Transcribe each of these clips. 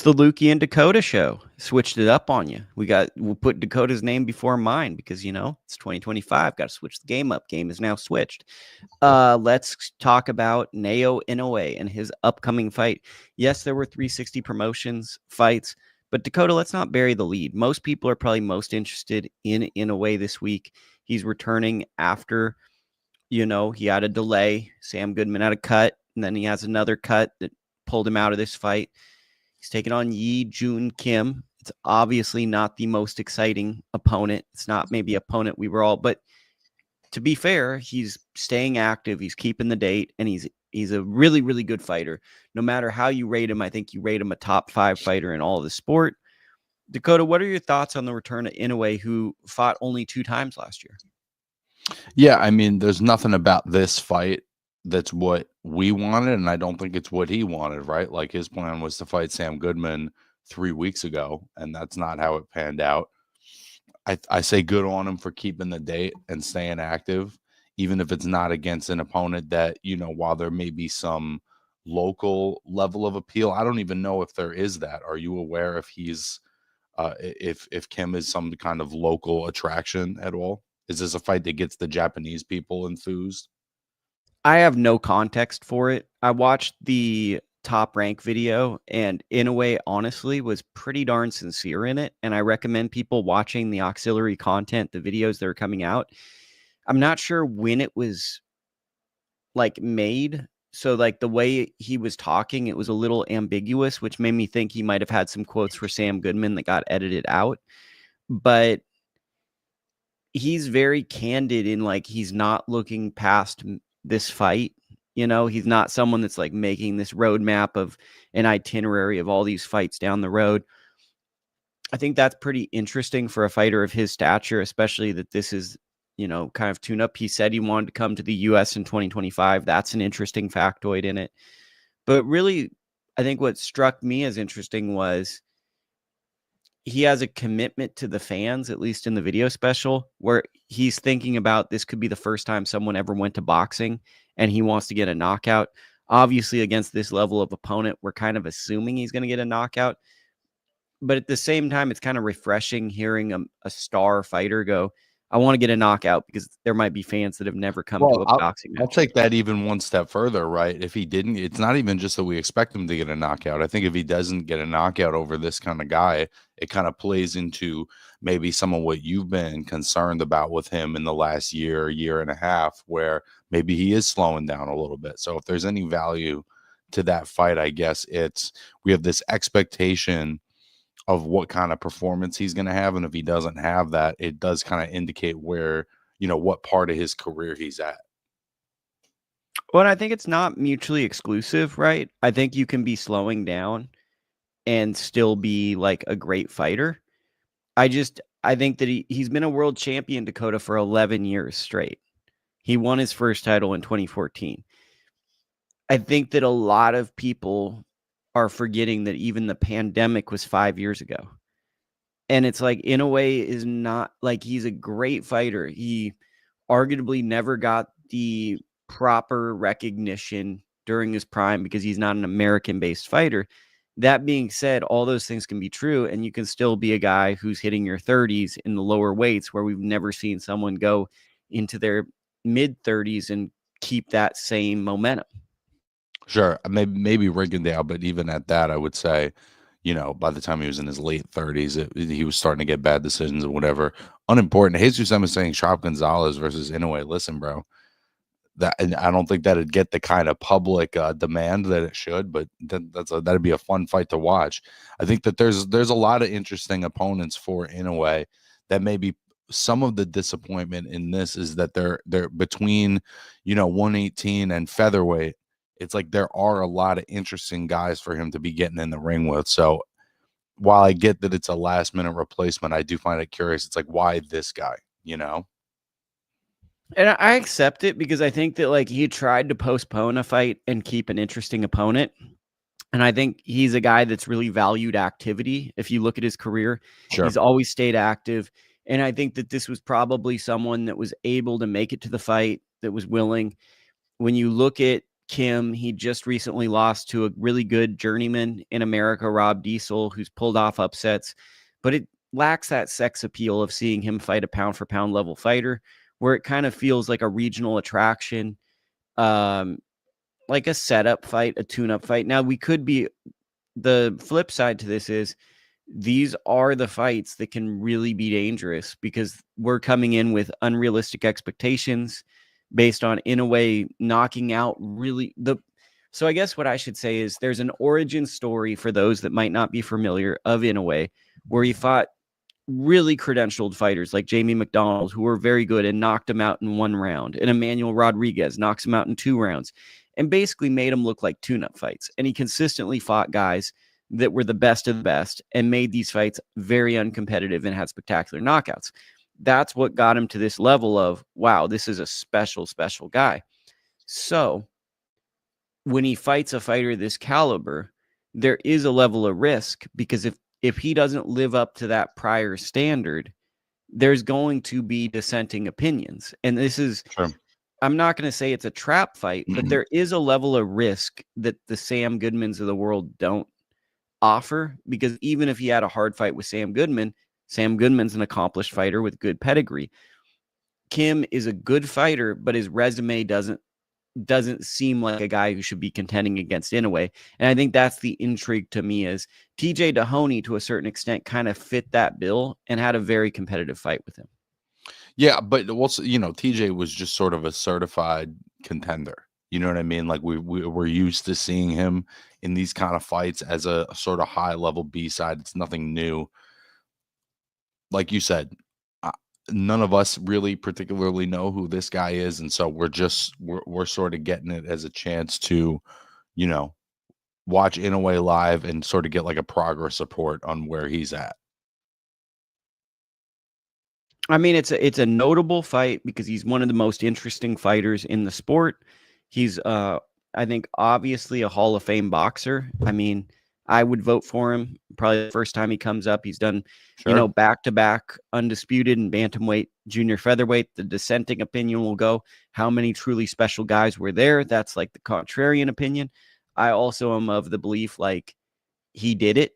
It's the Lukey and Dakota show. Switched it up on you. We'll put Dakota's name before mine because it's 2025. Got to switch the game up. Game is now switched. Let's talk about Naoya Inoue and his upcoming fight. Yes, there were 360 promotions fights, but Dakota, let's not bury the lead. Most people are probably most interested in Inoue this week. He's returning after, he had a delay. Sam Goodman had a cut, and then he has another cut that pulled him out of this fight. He's taking on Ye Joon Kim. It's obviously not the most exciting opponent. It's not maybe opponent we were all, but to be fair, he's staying active. He's keeping the date, and he's a really, really good fighter. No matter how you rate him, I think you rate him a top 5 fighter in all of the sport. Dakota, what are your thoughts on the return of Inoue, who fought only 2 times last year? Yeah, I mean, there's nothing about this fight that's what we wanted, and I don't think it's what he wanted, right? Like, his plan was to fight Sam Goodman 3 weeks ago, and that's not how it panned out. I say good on him for keeping the date and staying active, even if it's not against an opponent that, while there may be some local level of appeal, I don't even know if there is that. Are you aware if he's if Kim is some kind of local attraction at all? Is this a fight that gets the Japanese people enthused? I have no context for it. I watched the Top Rank video, and Inoue honestly was pretty darn sincere in it, and I recommend people watching the auxiliary content, the videos that are coming out. I'm not sure when it was made, so the way he was talking, it was a little ambiguous, which made me think he might have had some quotes for Sam Goodman that got edited out. But he's very candid in he's not looking past this fight. He's not someone that's making this roadmap of an itinerary of all these fights down the road. I think that's pretty interesting for a fighter of his stature, especially that this is, kind of tune up. He said he wanted to come to the US in 2025. That's an interesting factoid in it. But really, I think what struck me as interesting was he has a commitment to the fans, at least in the video special, where he's thinking about this could be the first time someone ever went to boxing and he wants to get a knockout. Obviously, against this level of opponent, we're kind of assuming he's going to get a knockout. But at the same time, it's kind of refreshing hearing a star fighter go, I want to get a knockout, because there might be fans that have never come to a boxing match. I'll take that even one step further, right? If he didn't, it's not even just that we expect him to get a knockout. I think if he doesn't get a knockout over this kind of guy, it kind of plays into maybe some of what you've been concerned about with him in the last year and a half, where maybe he is slowing down a little bit. So if there's any value to that fight, I guess we have this expectation of what kind of performance he's going to have. And if he doesn't have that, it does kind of indicate where, what part of his career he's at. Well, I think it's not mutually exclusive, right? I think you can be slowing down and still be a great fighter. I think that he's been a world champion, Dakota, for 11 years straight. He won his first title in 2014. I think that a lot of people are forgetting that even the pandemic was 5 years ago. And it's Inoue is not he's a great fighter. He arguably never got the proper recognition during his prime because he's not an American-based fighter. That being said, all those things can be true, and you can still be a guy who's hitting your 30s in the lower weights, where we've never seen someone go into their mid-30s and keep that same momentum. Sure, maybe Rigondeaux, but even at that, I would say, by the time he was in his late 30s, he was starting to get bad decisions and whatever. Unimportant. Jesus was saying Sharp Gonzalez versus Inoue. Listen, bro, and I don't think that'd get the kind of public demand that it should, but that'd be a fun fight to watch. I think that there's a lot of interesting opponents for Inoue. That maybe some of the disappointment in this is that they're between 118 and featherweight. It's there are a lot of interesting guys for him to be getting in the ring with. So while I get that it's a last minute replacement, I do find it curious. It's why this guy, And I accept it, because I think that he tried to postpone a fight and keep an interesting opponent. And I think he's a guy that's really valued activity. If you look at his career, Sure. He's always stayed active. And I think that this was probably someone that was able to make it to the fight, that was willing. When you look at Kim. He just recently lost to a really good journeyman in America, Rob Diesel, who's pulled off upsets, but it lacks that sex appeal of seeing him fight a pound for pound level fighter, where it kind of feels like a regional attraction, like a setup fight, a tune-up fight. Now, the flip side to this is these are the fights that can really be dangerous because we're coming in with unrealistic expectations based on, in a way, knocking out so I guess what I should say is there's an origin story for those that might not be familiar of Inoue, where he fought really credentialed fighters like Jamie McDonald, who were very good and knocked him out in 1 round, and Emmanuel Rodriguez knocks him out in 2 rounds, and basically made him look like tune-up fights. And he consistently fought guys that were the best of the best and made these fights very uncompetitive and had spectacular knockouts. That's what got him to this level of, wow, this is a special, special guy. So when he fights a fighter this caliber, there is a level of risk, because if he doesn't live up to that prior standard, there's going to be dissenting opinions. And this is, sure, I'm not going to say it's a trap fight, but there is a level of risk that the Sam Goodmans of the world don't offer, because even if he had a hard fight with Sam Goodman's an accomplished fighter with good pedigree. Kim is a good fighter, but his resume doesn't seem like a guy who should be contending against Inoue. And I think that's the intrigue to me, is TJ Dahoney, to a certain extent, kind of fit that bill and had a very competitive fight with him. Yeah, but also, TJ was just sort of a certified contender. You know what I mean? Like we're used to seeing him in these kind of fights as a sort of high level B-side. It's nothing new. Like you said, none of us really particularly know who this guy is, and so we're sort of getting it as a chance to, watch Inoue live and sort of get like a progress report on where he's at. I mean, it's a notable fight because he's one of the most interesting fighters in the sport. He's, I think, obviously a Hall of Fame boxer. I mean, I would vote for him probably the first time he comes up. He's done, sure, back-to-back undisputed in bantamweight, junior featherweight. The dissenting opinion will go, how many truly special guys were there? That's like the contrarian opinion. I also am of the belief, like, he did it,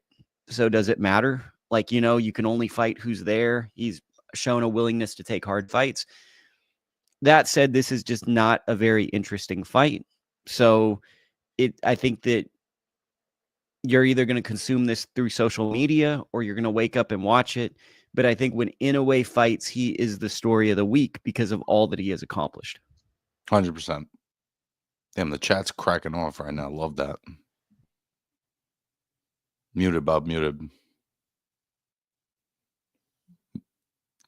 so does it matter? Like, you can only fight who's there. He's shown a willingness to take hard fights. That said, this is just not a very interesting fight. So I think that you're either going to consume this through social media or you're going to wake up and watch it. But I think when Inoue fights, he is the story of the week because of all that he has accomplished. 100%. Damn, the chat's cracking off right now. Love that. Muted, Bob, muted.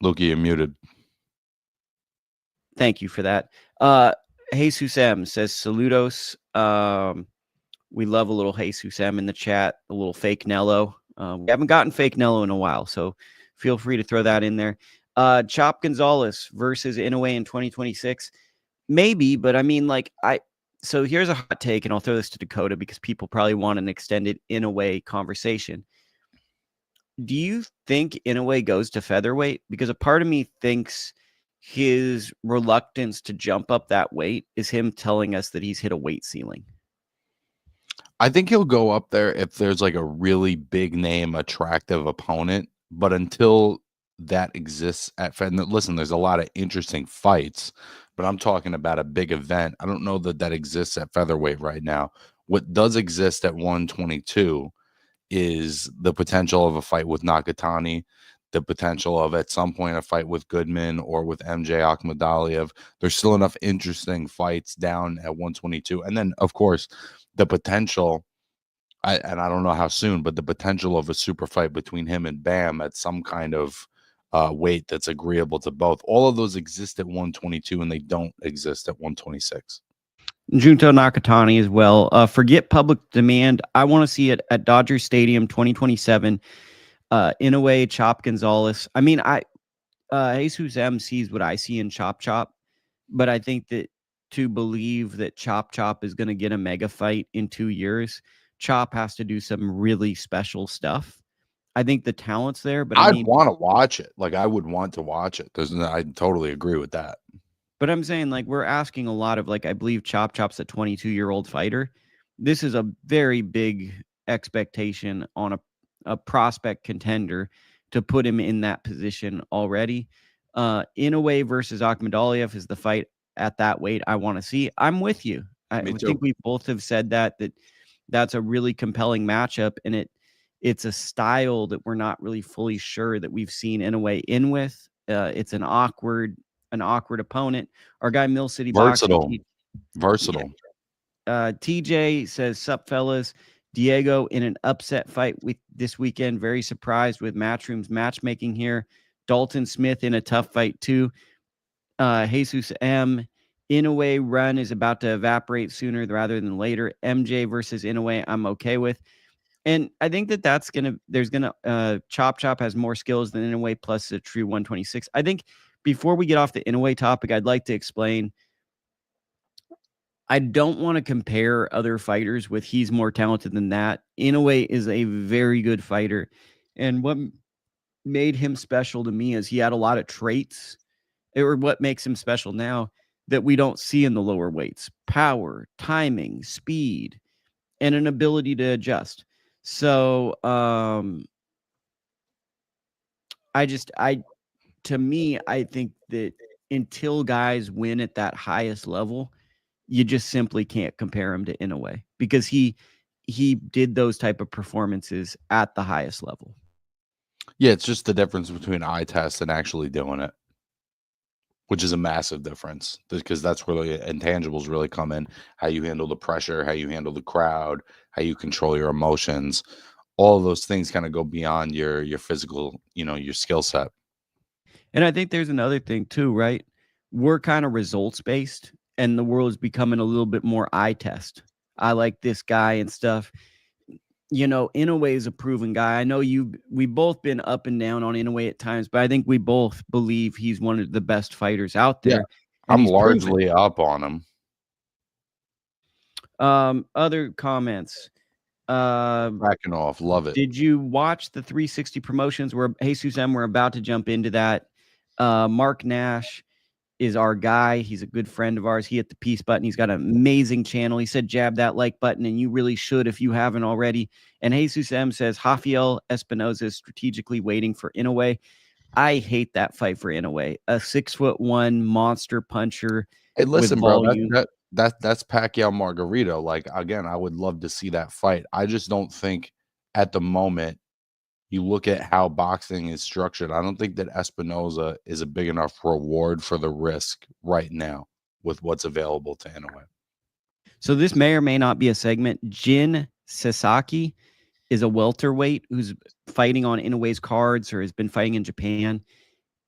Loki, you're muted. Thank you for that. Jesus M says, saludos. We love a little Jesus M in the chat, a little fake Nello. We haven't gotten fake Nello in a while, so feel free to throw that in there. Chop Gonzalez versus Inoue in 2026. Maybe, but I mean, so here's a hot take, and I'll throw this to Dakota because people probably want an extended Inoue conversation. Do you think Inoue goes to featherweight? Because a part of me thinks his reluctance to jump up that weight is him telling us that he's hit a weight ceiling. I think he'll go up there if there's like a really big name, attractive opponent. But until that exists at featherweight, listen, there's a lot of interesting fights, but I'm talking about a big event. I don't know that exists at featherweight right now. What does exist at 122 is the potential of a fight with Nakatani, the potential of at some point a fight with Goodman or with MJ Akhmadaliev. There's still enough interesting fights down at 122. And then, of course, the potential, and I don't know how soon, but the potential of a super fight between him and Bam at some kind of weight that's agreeable to both. All of those exist at 122, and they don't exist at 126. Junto Nakatani as well. Forget public demand. I want to see it at Dodger Stadium 2027. Inoue, Chop Gonzalez. I mean, Jesus M sees what I see in Chop Chop, but I think that to believe that Chop Chop is going to get a mega fight in 2 years, Chop has to do some really special stuff. I think the talent's there, but I'd want to watch it. Like, I would want to watch it. I totally agree with that. But I'm saying, like, we're asking a lot of, like, I believe Chop Chop's a 22-year-old fighter. This is a very big expectation on a prospect contender to put him in that position already. Inoue versus Akhmadaliev is the fight at that weight I want to see. I'm with you. I Me think too. we both have said that's a really compelling matchup, and it's a style that we're not really fully sure that we've seen Inoue in with. It's an awkward opponent. Our guy Mill City Boxing. Versatile. Versatile. TJ says, "Sup, fellas? Diego in an upset fight with this weekend. Very surprised with Matchroom's matchmaking here. Dalton Smith in a tough fight too. Jesus M. Inoue run is about to evaporate sooner rather than later. MJ versus Inoue, I'm okay with." And I think Chop Chop has more skills than Inoue, plus a true 126. I think before we get off the Inoue topic, I'd like to explain. I don't want to compare other fighters with he's more talented than that. Inoue is a very good fighter. And what made him special to me is he had a lot of traits, or what makes him special now, that we don't see in the lower weights: power, timing, speed, and an ability to adjust. So, to me, I think that until guys win at that highest level, you just simply can't compare him to Inoue, because he did those type of performances at the highest level. Yeah, it's just the difference between eye test and actually doing it, which is a massive difference, because that's where the intangibles really come in. How you handle the pressure, how you handle the crowd, how you control your emotions. All of those things kind of go beyond your physical, your skill set. And I think there's another thing too, right? We're kind of results based, and the world is becoming a little bit more eye test. I like this guy and stuff. Inoue is a proven guy. I know we've both been up and down on Inoue at times, but I think we both believe he's one of the best fighters out there. Yeah, And I'm he's largely up on him. Other comments. Backing off, love it. Did you watch the 360 promotions where Jesus M? We're about to jump into that. Mark Nash is our guy. He's a good friend of ours. He hit the peace button. He's got an amazing channel. He said, jab that like button, and you really should if you haven't already. And Jesus M says, Rafael Espinoza is strategically waiting for Inoue. I hate that fight for Inoue. A 6'1" monster puncher. Hey, listen, with bro, volume. that's Pacquiao Margarito. Like, again, I would love to see that fight. I just don't think at the moment, you look at how boxing is structured, I don't think that Espinoza is a big enough reward for the risk right now with what's available to Inoue. So this may or may not be a segment. Jin Sasaki is a welterweight who's fighting on Inoue's cards or has been fighting in Japan.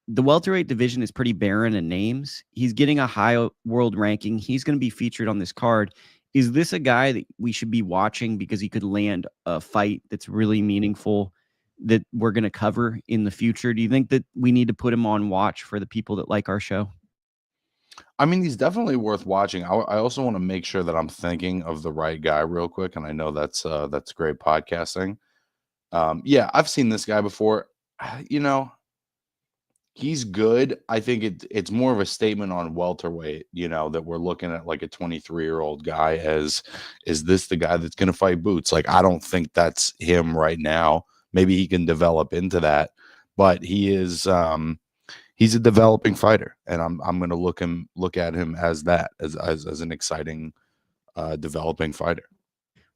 The welterweight division is pretty barren in names. He's getting a high world ranking. He's going to be featured on this card. Is this a guy that we should be watching because he could land a fight that's really meaningful that we're going to cover in the future? Do you think that we need to put him on watch for the people that like our show? I mean, he's definitely worth watching. I also want to make sure that I'm thinking of the right guy real quick, and I know that's great podcasting. Yeah, I've seen this guy before. He's good. I think it's more of a statement on welterweight, that we're looking at like a 23-year-old guy is this the guy that's going to fight Boots? Like, I don't think that's him right now. Maybe he can develop into that, but he is he's a developing fighter, and I'm going to look at him as that as an exciting developing fighter.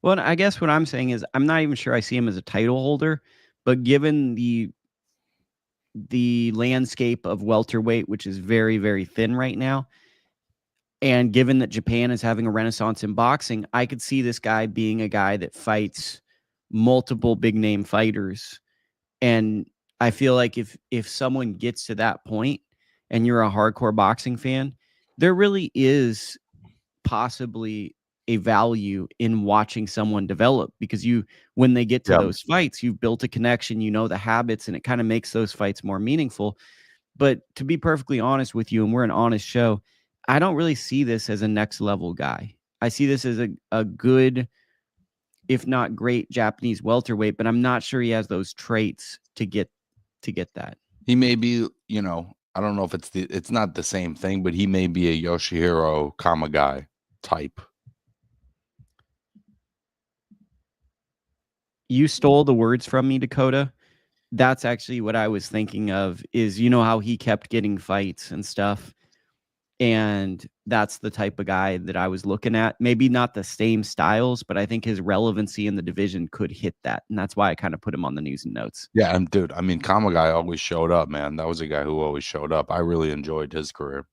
Well, I guess what I'm saying is I'm not even sure I see him as a title holder, but given the landscape of welterweight, which is very, very thin right now, and given that Japan is having a renaissance in boxing, I could see this guy being a guy that fights multiple big name fighters. And I feel like if someone gets to that point and you're a hardcore boxing fan, there really is possibly a value in watching someone develop, because when they get to those fights, you've built a connection, the habits, and it kind of makes those fights more meaningful. But to be perfectly honest with you, and we're an honest show, I don't really see this as a next level guy. I see this as a good, if not great, Japanese welterweight, but I'm not sure he has those traits to get that. He may be, I don't know if it's not the same thing, but he may be a Yoshihiro Kamagai type. You stole the words from me, Dakota. That's actually what I was thinking of, is you know how he kept getting fights and stuff. And that's the type of guy that I was looking at. Maybe not the same styles, but I think his relevancy in the division could hit that. And that's why I kind of put him on the news and notes. Yeah, and dude, I mean, Kamagai always showed up, man. That was a guy who always showed up. I really enjoyed his career.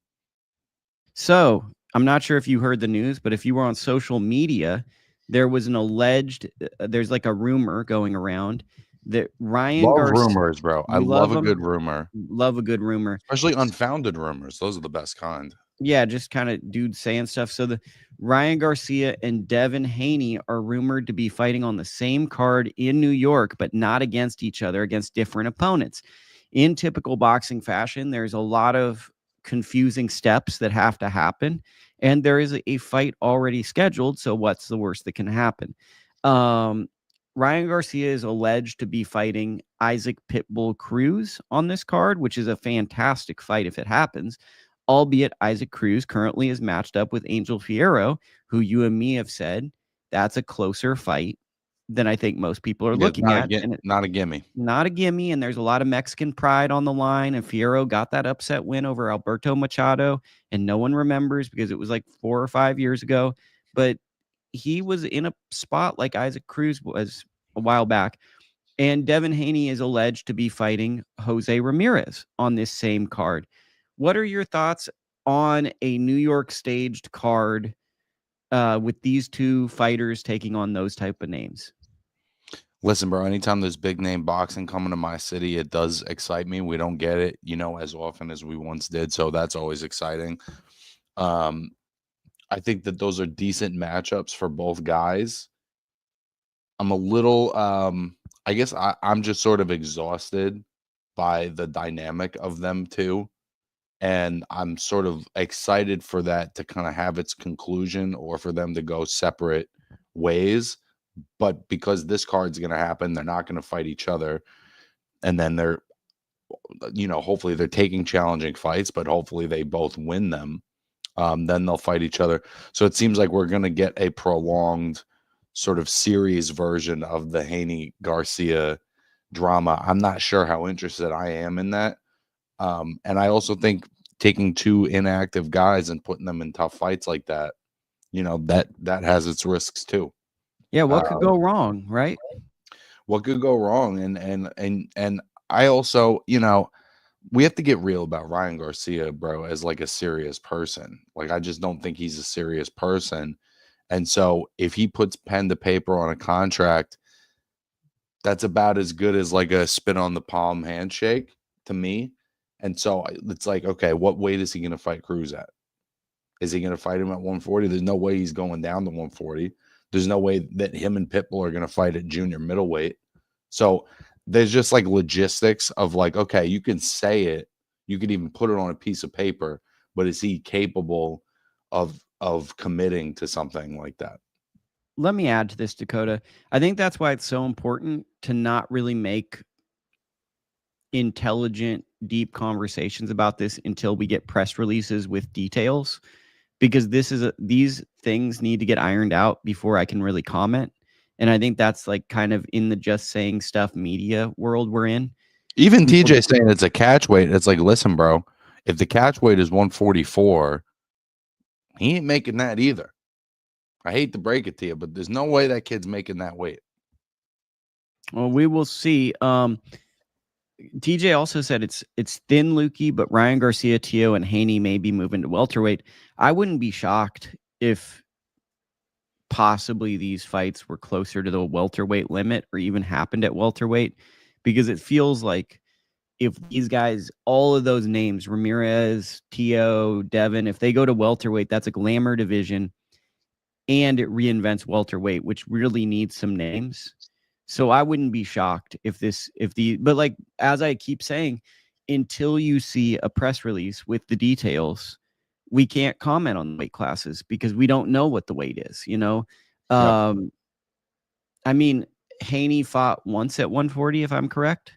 So I'm not sure if you heard the news, but if you were on social media, there was an alleged, there's like a rumor going around that Ryan Love Garcia. rumors, bro. I love a good rumor. Love a good rumor. Especially unfounded rumors. Those are the best kind. Yeah, just kind of dudes saying stuff. So the Ryan Garcia and Devin Haney are rumored to be fighting on the same card in New York, but not against each other, against different opponents. In typical boxing fashion, there's a lot of confusing steps that have to happen, and there is a fight already scheduled. So what's the worst that can happen? Ryan Garcia is alleged to be fighting Isaac Pitbull Cruz on this card, which is a fantastic fight if it happens. Albeit Isaac Cruz currently is matched up with Angel Fierro, who you and me have said that's a closer fight than I think most people are looking at. Not a gimme. Not a gimme. And there's a lot of Mexican pride on the line. And Fierro got that upset win over Alberto Machado. And no one remembers because it was like 4 or 5 years ago. But he was in a spot like Isaac Cruz was a while back. And Devin Haney is alleged to be fighting Jose Ramirez on this same card. What are your thoughts on a New York staged card with these two fighters taking on those type of names? Listen, bro, anytime there's big name boxing coming to my city, it does excite me. We don't get it, as often as we once did. So that's always exciting. I think that those are decent matchups for both guys. I'm a little, I guess I'm just sort of exhausted by the dynamic of them two. And I'm sort of excited for that to kind of have its conclusion or for them to go separate ways. But because this card's going to happen, they're not going to fight each other. And then they're, hopefully they're taking challenging fights, but hopefully they both win them. Then they'll fight each other. So it seems like we're going to get a prolonged sort of series version of the Haney-Garcia drama. I'm not sure how interested I am in that. And I also think taking two inactive guys and putting them in tough fights like that, that has its risks too. Yeah, what could go wrong, right? What could go wrong? And I also, we have to get real about Ryan Garcia, bro, as like a serious person. Like I just don't think he's a serious person. And so if he puts pen to paper on a contract, that's about as good as like a spit on the palm handshake to me. And so it's like, okay, what weight is he going to fight Cruz at? Is he going to fight him at 140? There's no way he's going down to 140. There's no way that him and Pitbull are going to fight at junior middleweight. So there's just like logistics of like, okay, you can say it. You could even put it on a piece of paper, but is he capable of committing to something like that? Let me add to this, Dakota. I think that's why it's so important to not really make intelligent, deep conversations about this until we get press releases with details, because these things need to get ironed out before I can really comment. And I think that's like kind of in the just saying stuff media world we're in. Even TJ saying it's a catch weight. It's like, listen, bro, if the catch weight is 144, he ain't making that either. I hate to break it to you, but there's no way that kid's making that weight. Well, we will see. TJ also said it's thin, Lukey, but Ryan Garcia, Tio, and Haney may be moving to welterweight. I wouldn't be shocked if possibly these fights were closer to the welterweight limit or even happened at welterweight, because it feels like if these guys, all of those names, Ramirez, Tio, Devin, if they go to welterweight, that's a glamour division, and it reinvents welterweight, which really needs some names. So I wouldn't be shocked but like, as I keep saying, until you see a press release with the details, we can't comment on the weight classes because we don't know what the weight is, Yep. I mean, Haney fought once at 140, if I'm correct.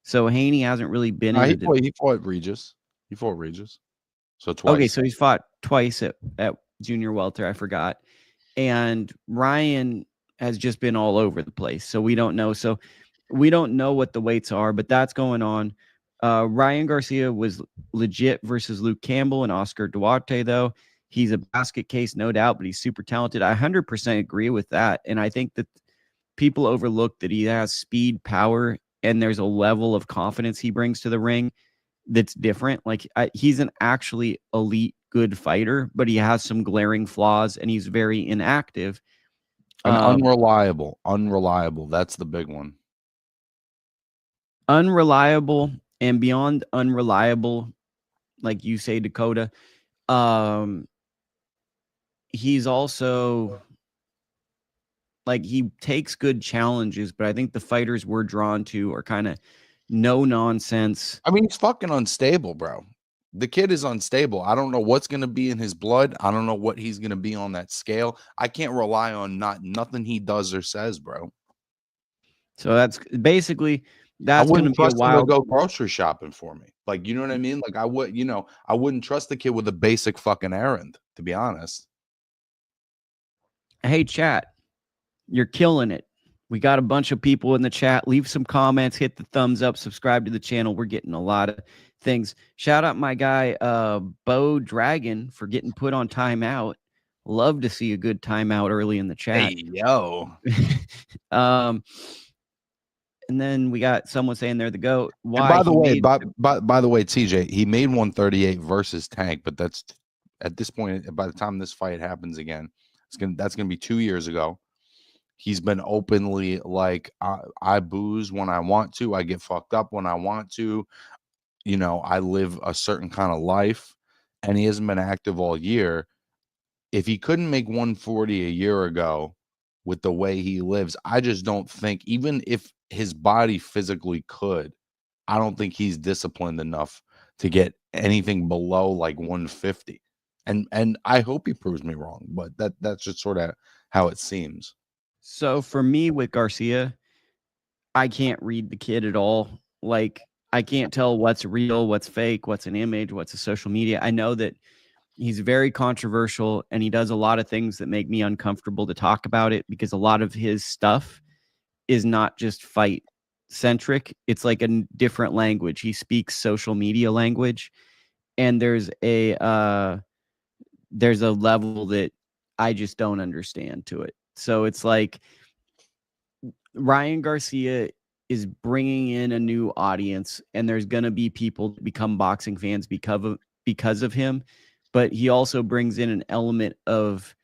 So Haney hasn't really been he fought Regis. He fought Regis. So Okay, twice. so he's fought twice at junior welter. I forgot. And Ryan has just been all over the place. So we don't know. So we don't know what the weights are, but that's going on. Ryan Garcia was legit versus Luke Campbell and Oscar Duarte, though. He's a basket case, no doubt, but he's super talented. I 100% agree with that. And I think that people overlook that he has speed, power, and there's a level of confidence he brings to the ring that's different. Like he's an actually elite good fighter, but he has some glaring flaws and he's very inactive. And unreliable. That's the big one. Unreliable and beyond unreliable, like you say, Dakota. He's also like he takes good challenges, but I think the fighters we're drawn to are kind of no nonsense. I mean, he's fucking unstable, bro. The kid is unstable. I don't know what's going to be in his blood. I don't know what he's going to be on that scale. I can't rely on nothing he does or says, bro. So that's basically that's going to be a wild. Go grocery shopping for me. Like, you know what I mean? Like I wouldn't trust the kid with a basic fucking errand, to be honest. Hey, chat, you're killing it. We got a bunch of people in the chat. Leave some comments, hit the thumbs up, subscribe to the channel. We're getting a lot of things. Shout out my guy, Bo Dragon, for getting put on timeout. Love to see a good timeout early in the chat. Hey, yo. And then we got someone saying they're the GOAT. Why? By the way, by the way, TJ, he made 138 versus Tank, but that's at this point, by the time this fight happens again, that's gonna be 2 years ago. He's been openly like, I booze when I want to, I get fucked up when I want to, I live a certain kind of life, and he hasn't been active all year. If he couldn't make 140 a year ago with the way he lives, I just don't think, even if his body physically could, I don't think he's disciplined enough to get anything below like 150. And I hope he proves me wrong, but that's just sort of how it seems. So for me with Garcia, I can't read the kid at all. Like I can't tell what's real, what's fake, what's an image, what's a social media. I know that he's very controversial and he does a lot of things that make me uncomfortable to talk about it because a lot of his stuff is not just fight centric. It's like a different language. He speaks social media language, and there's a level that I just don't understand to it. So it's like Ryan Garcia is bringing in a new audience, and there's going to be people that become boxing fans because of him. But he also brings in an element of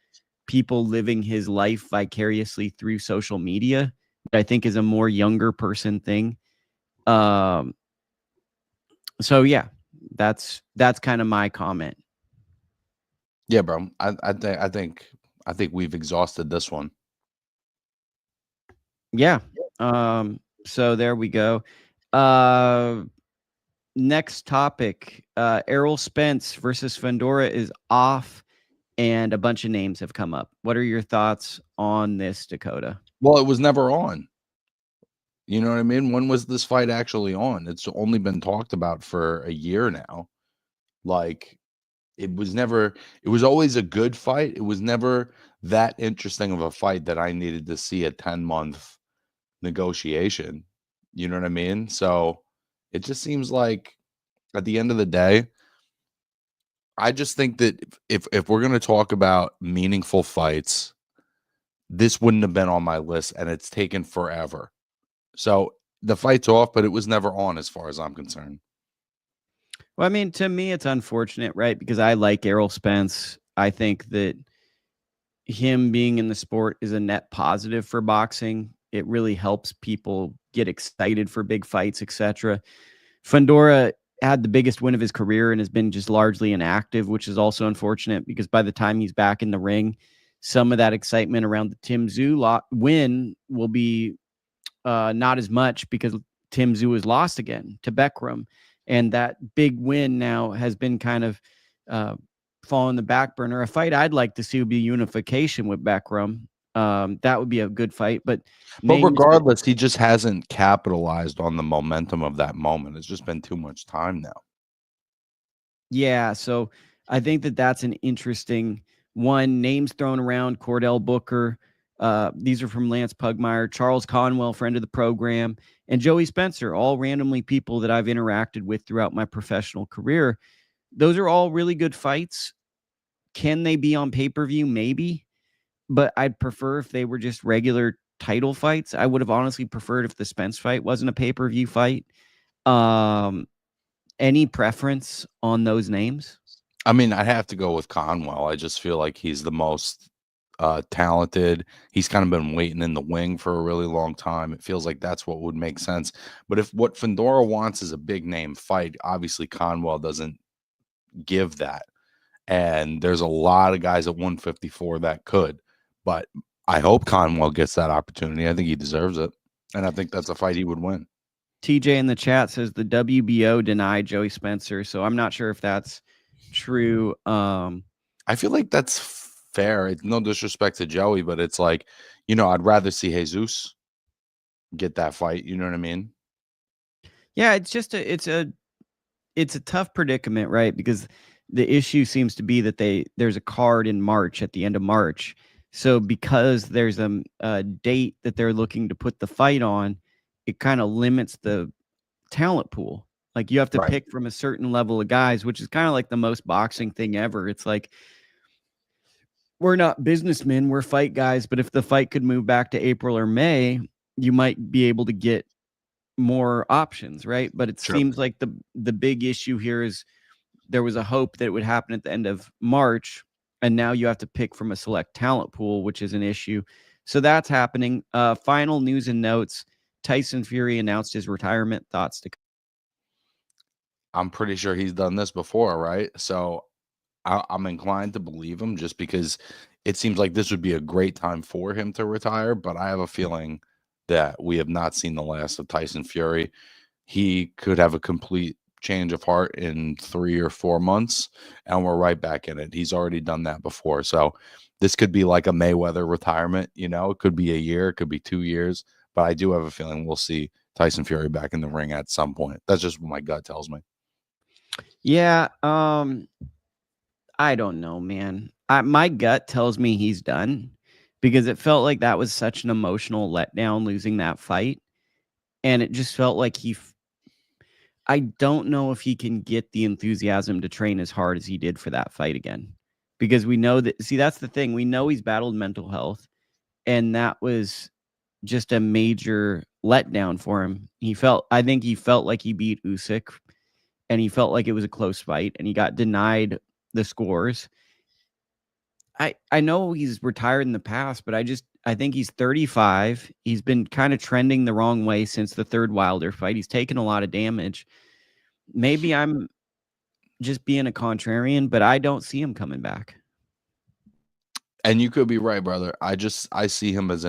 people living his life vicariously through social media, which I think is a more younger person thing. So yeah, that's kind of my comment. Yeah, bro. I think we've exhausted this one. Yeah. So there we go. Next topic, Errol Spence versus Fundora is off, and a bunch of names have come up. What are your thoughts on this, Dakota? Well, it was never on. You know what I mean? When was this fight actually on? It's only been talked about for a year now. Like, it was always a good fight. It was never that interesting of a fight that I needed to see a 10-month negotiation. You know what I mean? So it just seems like at the end of the day, I just think that if we're going to talk about meaningful fights, this wouldn't have been on my list, and it's taken forever. So the fight's off, but it was never on as far as I'm concerned. Well, I mean, to me, it's unfortunate, right? Because I like Errol Spence. I think that him being in the sport is a net positive for boxing. It really helps people get excited for big fights, etc. Fundora had the biggest win of his career and has been just largely inactive, which is also unfortunate because by the time he's back in the ring, some of that excitement around the Tim Tszyu win will be not as much because Tim Tszyu has lost again to Beckram. And that big win now has been kind of fall in the back burner. A fight I'd like to see would be unification with Beckram. That would be a good fight. But regardless, he just hasn't capitalized on the momentum of that moment. It's just been too much time now. Yeah, so I think that that's an interesting one. Names thrown around: Cordell Booker. These are from Lance Pugmire, Charles Conwell, friend of the program, and Joey Spencer, all randomly people that I've interacted with throughout my professional career. Those are all really good fights. Can they be on pay-per-view? Maybe, but I'd prefer if they were just regular title fights. I would have honestly preferred if the Spence fight wasn't a pay-per-view fight. Um, any preference on those names? I mean, I'd have to go with Conwell. I just feel like he's the most talented. He's kind of been waiting in the wing for a really long time. It feels like that's what would make sense. But if what Fundora wants is a big name fight, obviously Conwell doesn't give that. And there's a lot of guys at 154 that could. But I hope Conwell gets that opportunity. I think he deserves it. And I think that's a fight he would win. TJ in the chat says the WBO denied Joey Spencer, so I'm not sure if that's true. I feel like that's fair. It's no disrespect to Joey, but it's like, I'd rather see Jesus get that fight. You know what I mean? Yeah, it's just it's a tough predicament, right? Because the issue seems to be that there's a card in March at the end of March. So because there's a date that they're looking to put the fight on, it kind of limits the talent pool. Like you have to pick from a certain level of guys, which is kind of like the most boxing thing ever. It's like, we're not businessmen, we're fight guys, but if the fight could move back to April or May, you might be able to get more options, right? But it seems like the big issue here is there was a hope that it would happen at the end of March, and now you have to pick from a select talent pool, which is an issue. So that's happening. Final news and notes: Tyson Fury announced his retirement. Thoughts to? I'm pretty sure he's done this before, right? So I'm inclined to believe him just because it seems like this would be a great time for him to retire. But I have a feeling that we have not seen the last of Tyson Fury. He could have a complete change of heart in 3 or 4 months, and we're right back in it. He's already done that before. So this could be like a Mayweather retirement. It could be a year, it could be 2 years. But I do have a feeling we'll see Tyson Fury back in the ring at some point. That's just what my gut tells me. Yeah, I don't know, man. My gut tells me he's done because it felt like that was such an emotional letdown losing that fight. And it just felt like I don't know if he can get the enthusiasm to train as hard as he did for that fight again. Because we know that, that's the thing. We know he's battled mental health, and that was just a major letdown for him. I think he felt like he beat Usyk, and he felt like it was a close fight, and he got denied the scores. I know he's retired in the past, but I think he's 35. He's been kind of trending the wrong way since the third Wilder fight. He's taken a lot of damage. Maybe I'm just being a contrarian, but I don't see him coming back. And you could be right, brother. I see him as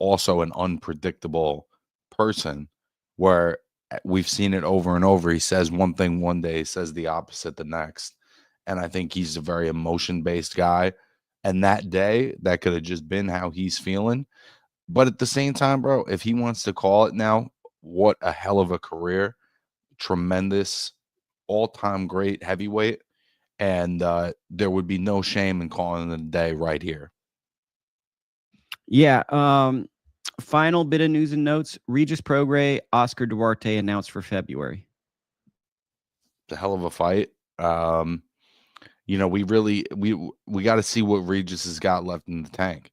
also an unpredictable person where we've seen it over and over. He says one thing one day, he says the opposite the next. And I think he's a very emotion-based guy. And that day, that could have just been how he's feeling. But at the same time, bro, if he wants to call it now, what a hell of a career. Tremendous, all-time great heavyweight. And there would be no shame in calling it a day right here. Yeah. Final bit of news and notes: Regis Prograis, Oscar Duarte announced for February. It's a hell of a fight. We got to see what Regis has got left in the tank.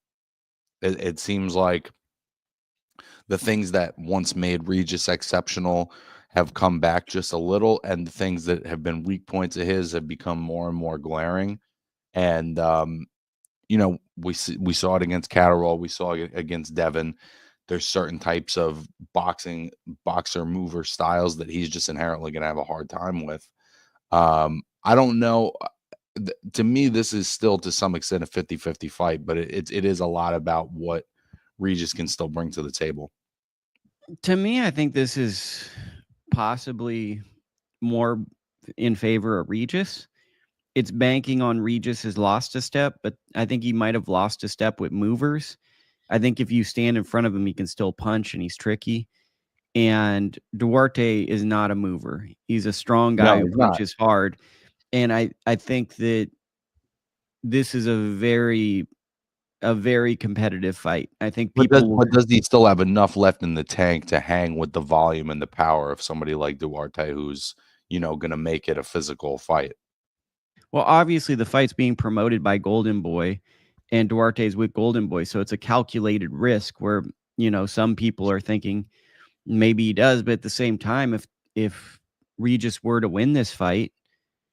It seems like the things that once made Regis exceptional have come back just a little, and the things that have been weak points of his have become more and more glaring. And we saw it against Catterall, we saw it against Devin. There's certain types of boxer mover styles that he's just inherently going to have a hard time with. I don't know. To me, this is still to some extent a 50-50 fight, but it is a lot about what Regis can still bring to the table. To me, I think this is possibly more in favor of Regis. It's banking on Regis has lost a step, but I think he might have lost a step with movers. I think if you stand in front of him, he can still punch, and he's tricky. and Duarte is not a mover. He's a strong No, guy who he's not. punches hard, and I think that this is a very competitive fight. I think But does he still have enough left in the tank to hang with the volume and the power of somebody like Duarte, who's, going to make it a physical fight? well, obviously the fight's being promoted by Golden Boy, and Duarte's with Golden Boy, so it's a calculated risk where, some people are thinking maybe he does, but at the same time, if Regis were to win this fight,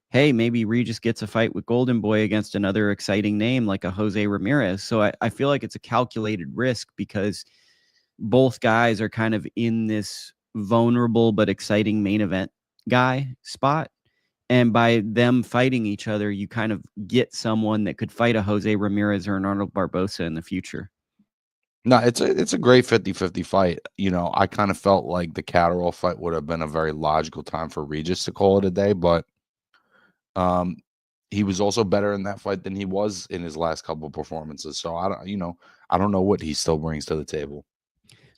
hey, maybe Regis gets a fight with Golden Boy against another exciting name like a Jose Ramirez. So I feel like it's a calculated risk because both guys are kind of in this vulnerable but exciting main event guy spot. And by them fighting each other, you kind of get someone that could fight a Jose Ramirez or an Arnold Barbosa in the future. No, it's a great 50-50 fight. I kind of felt like the Catterall fight would have been a very logical time for Regis to call it a day, but he was also better in that fight than he was in his last couple performances. So I don't know what he still brings to the table.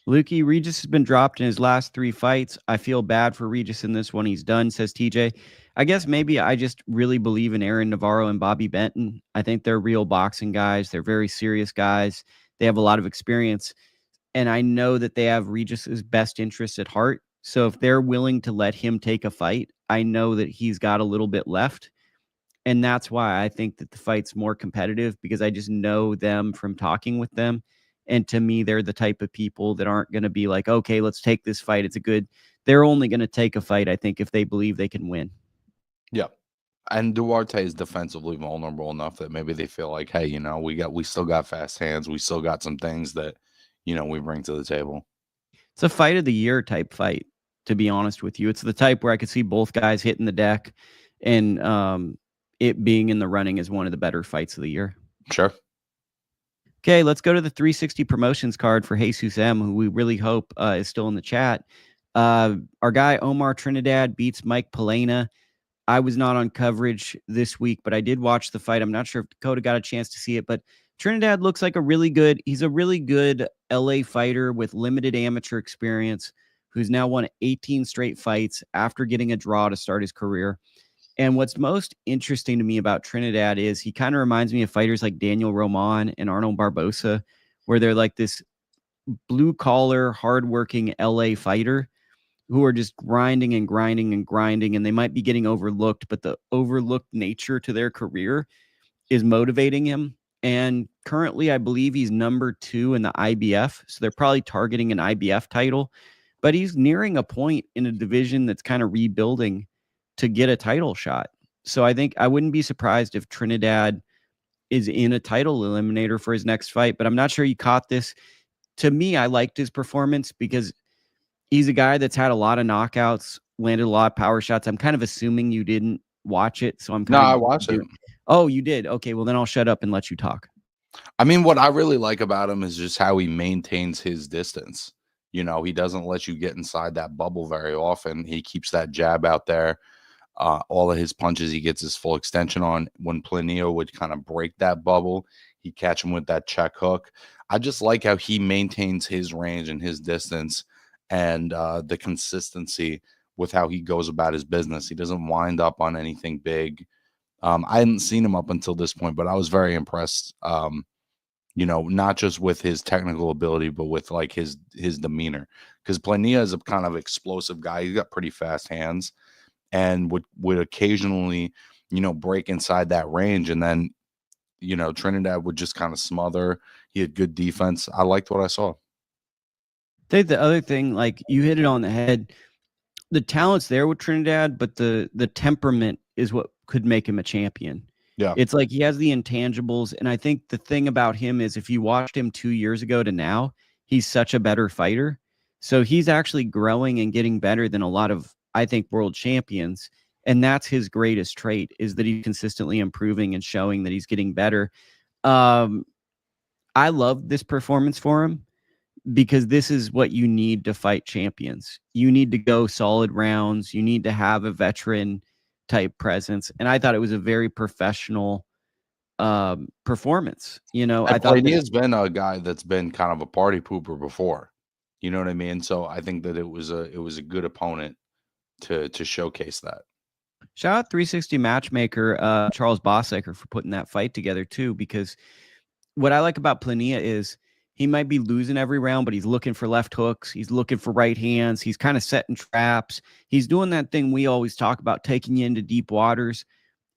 Lukey, Regis has been dropped in his last 3 fights. I feel bad for Regis in this one. He's done, says TJ. I guess maybe I just really believe in Aaron Navarro and Bobby Benton. I think they're real boxing guys. They're very serious guys. They have a lot of experience. And I know that they have Regis's best interests at heart. So if they're willing to let him take a fight, I know that he's got a little bit left. And that's why I think that the fight's more competitive, because I just know them from talking with them. And to me, they're the type of people that aren't going to be like, okay, let's take this fight. They're only going to take a fight, I think, if they believe they can win. Yeah. And Duarte is defensively vulnerable enough that maybe they feel like, hey, we still got fast hands. We still got some things that, we bring to the table. It's a fight of the year type fight, to be honest with you. It's the type where I could see both guys hitting the deck and it being in the running as one of the better fights of the year. Sure. Okay, let's go to the 360 promotions card for Jesus M, who we really hope is still in the chat. Our guy Omar Trinidad beats Mike Plania. I was not on coverage this week, but I did watch the fight. I'm not sure if Dakota got a chance to see it, but Trinidad looks like he's a really good LA fighter with limited amateur experience, who's now won 18 straight fights after getting a draw to start his career. And what's most interesting to me about Trinidad is he kind of reminds me of fighters like Daniel Roman and Arnold Barbosa, where they're like this blue-collar, hardworking LA fighter who are just grinding and grinding and grinding, and they might be getting overlooked, but the overlooked nature to their career is motivating him. And currently, I believe he's number 2 in the IBF, so they're probably targeting an IBF title, but he's nearing a point in a division that's kind of rebuilding to get a title shot. So I think I wouldn't be surprised if Trinidad is in a title eliminator for his next fight, but I'm not sure you caught this. To me, I liked his performance because he's a guy that's had a lot of knockouts, landed a lot of power shots. I'm kind of assuming you didn't watch it, so I watched it. Oh, you did? Okay, well then I'll shut up and let you talk. I mean, what I really like about him is just how he maintains his distance. He doesn't let you get inside that bubble very often. He keeps that jab out there. All of his punches, he gets his full extension on. When Plania would kind of break that bubble, he'd catch him with that check hook. I just like how he maintains his range and his distance and the consistency with how he goes about his business. He doesn't wind up on anything big. I hadn't seen him up until this point, but I was very impressed, not just with his technical ability, but with like his demeanor. Because Plania is a kind of explosive guy. He's got pretty fast hands and would occasionally, break inside that range. And then, Trinidad would just kind of smother. He had good defense. I liked what I saw. I think the other thing, like you hit it on the head, the talent's there with Trinidad, but the temperament is what could make him a champion. Yeah. It's like he has the intangibles. And I think the thing about him is if you watched him 2 years ago to now, he's such a better fighter. So he's actually growing and getting better than a lot of, I think, world champions. And that's his greatest trait, is that he's consistently improving and showing that he's getting better. I love this performance for him because this is what you need to fight champions. You need to go solid rounds. You need to have a veteran type presence. And I thought it was a very professional performance. I thought he has been a guy that's been kind of a party pooper before. You know what I mean? So I think that it was a good opponent to showcase that. Shout out 360 matchmaker Charles Bossaker for putting that fight together too, because what I like about Plania is he might be losing every round, but he's looking for left hooks. He's looking for right hands. He's kind of setting traps. He's doing that thing we always talk about, taking you into deep waters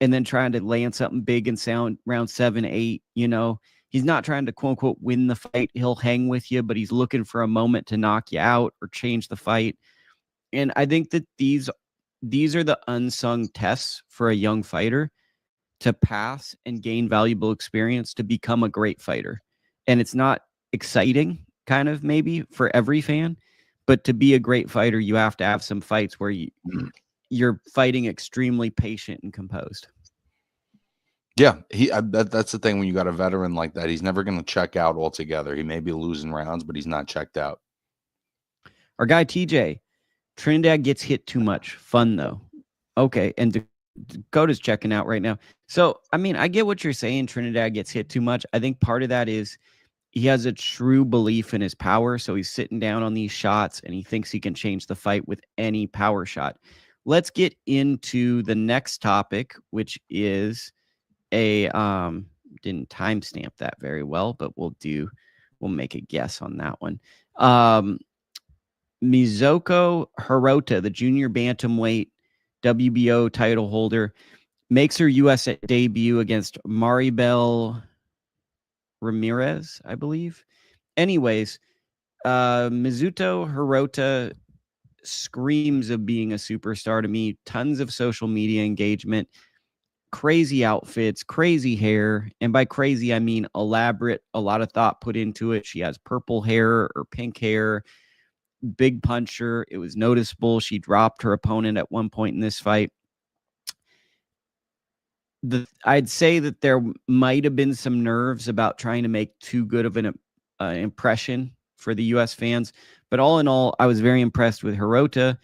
and then trying to land something big and sound round 7, 8. You know, he's not trying to quote unquote win the fight. He'll hang with you, but he's looking for a moment to knock you out or change the fight. And I think that these are the unsung tests for a young fighter to pass and gain valuable experience to become a great fighter. And it's not exciting, kind of maybe for every fan, but to be a great fighter, you have to have some fights where you're fighting extremely patient and composed. Yeah, that's the thing when you got a veteran like that. He's never going to check out altogether. He may be losing rounds, but he's not checked out. Our guy TJ, Trinidad gets hit too much. Fun though. Okay, and Dakota's checking out right now. So, I mean, I get what you're saying. Trinidad gets hit too much. I think part of that is he has a true belief in his power. So he's sitting down on these shots and he thinks he can change the fight with any power shot. Let's get into the next topic, which is a didn't timestamp that very well, but we'll make a guess on that one. Mizuki Hiruta, the junior bantamweight WBO title holder, makes her U.S. debut against Misael Ramirez, I believe. Anyways, Mizuki Hiruta screams of being a superstar to me. Tons of social media engagement, crazy outfits, crazy hair. And by crazy, I mean elaborate, a lot of thought put into it. She has purple hair or pink hair, big puncher. It was noticeable. She dropped her opponent at one point in this fight. I'd say that there might have been some nerves about trying to make too good of an impression for the U.S. fans. But all in all, I was very impressed with Hiruta,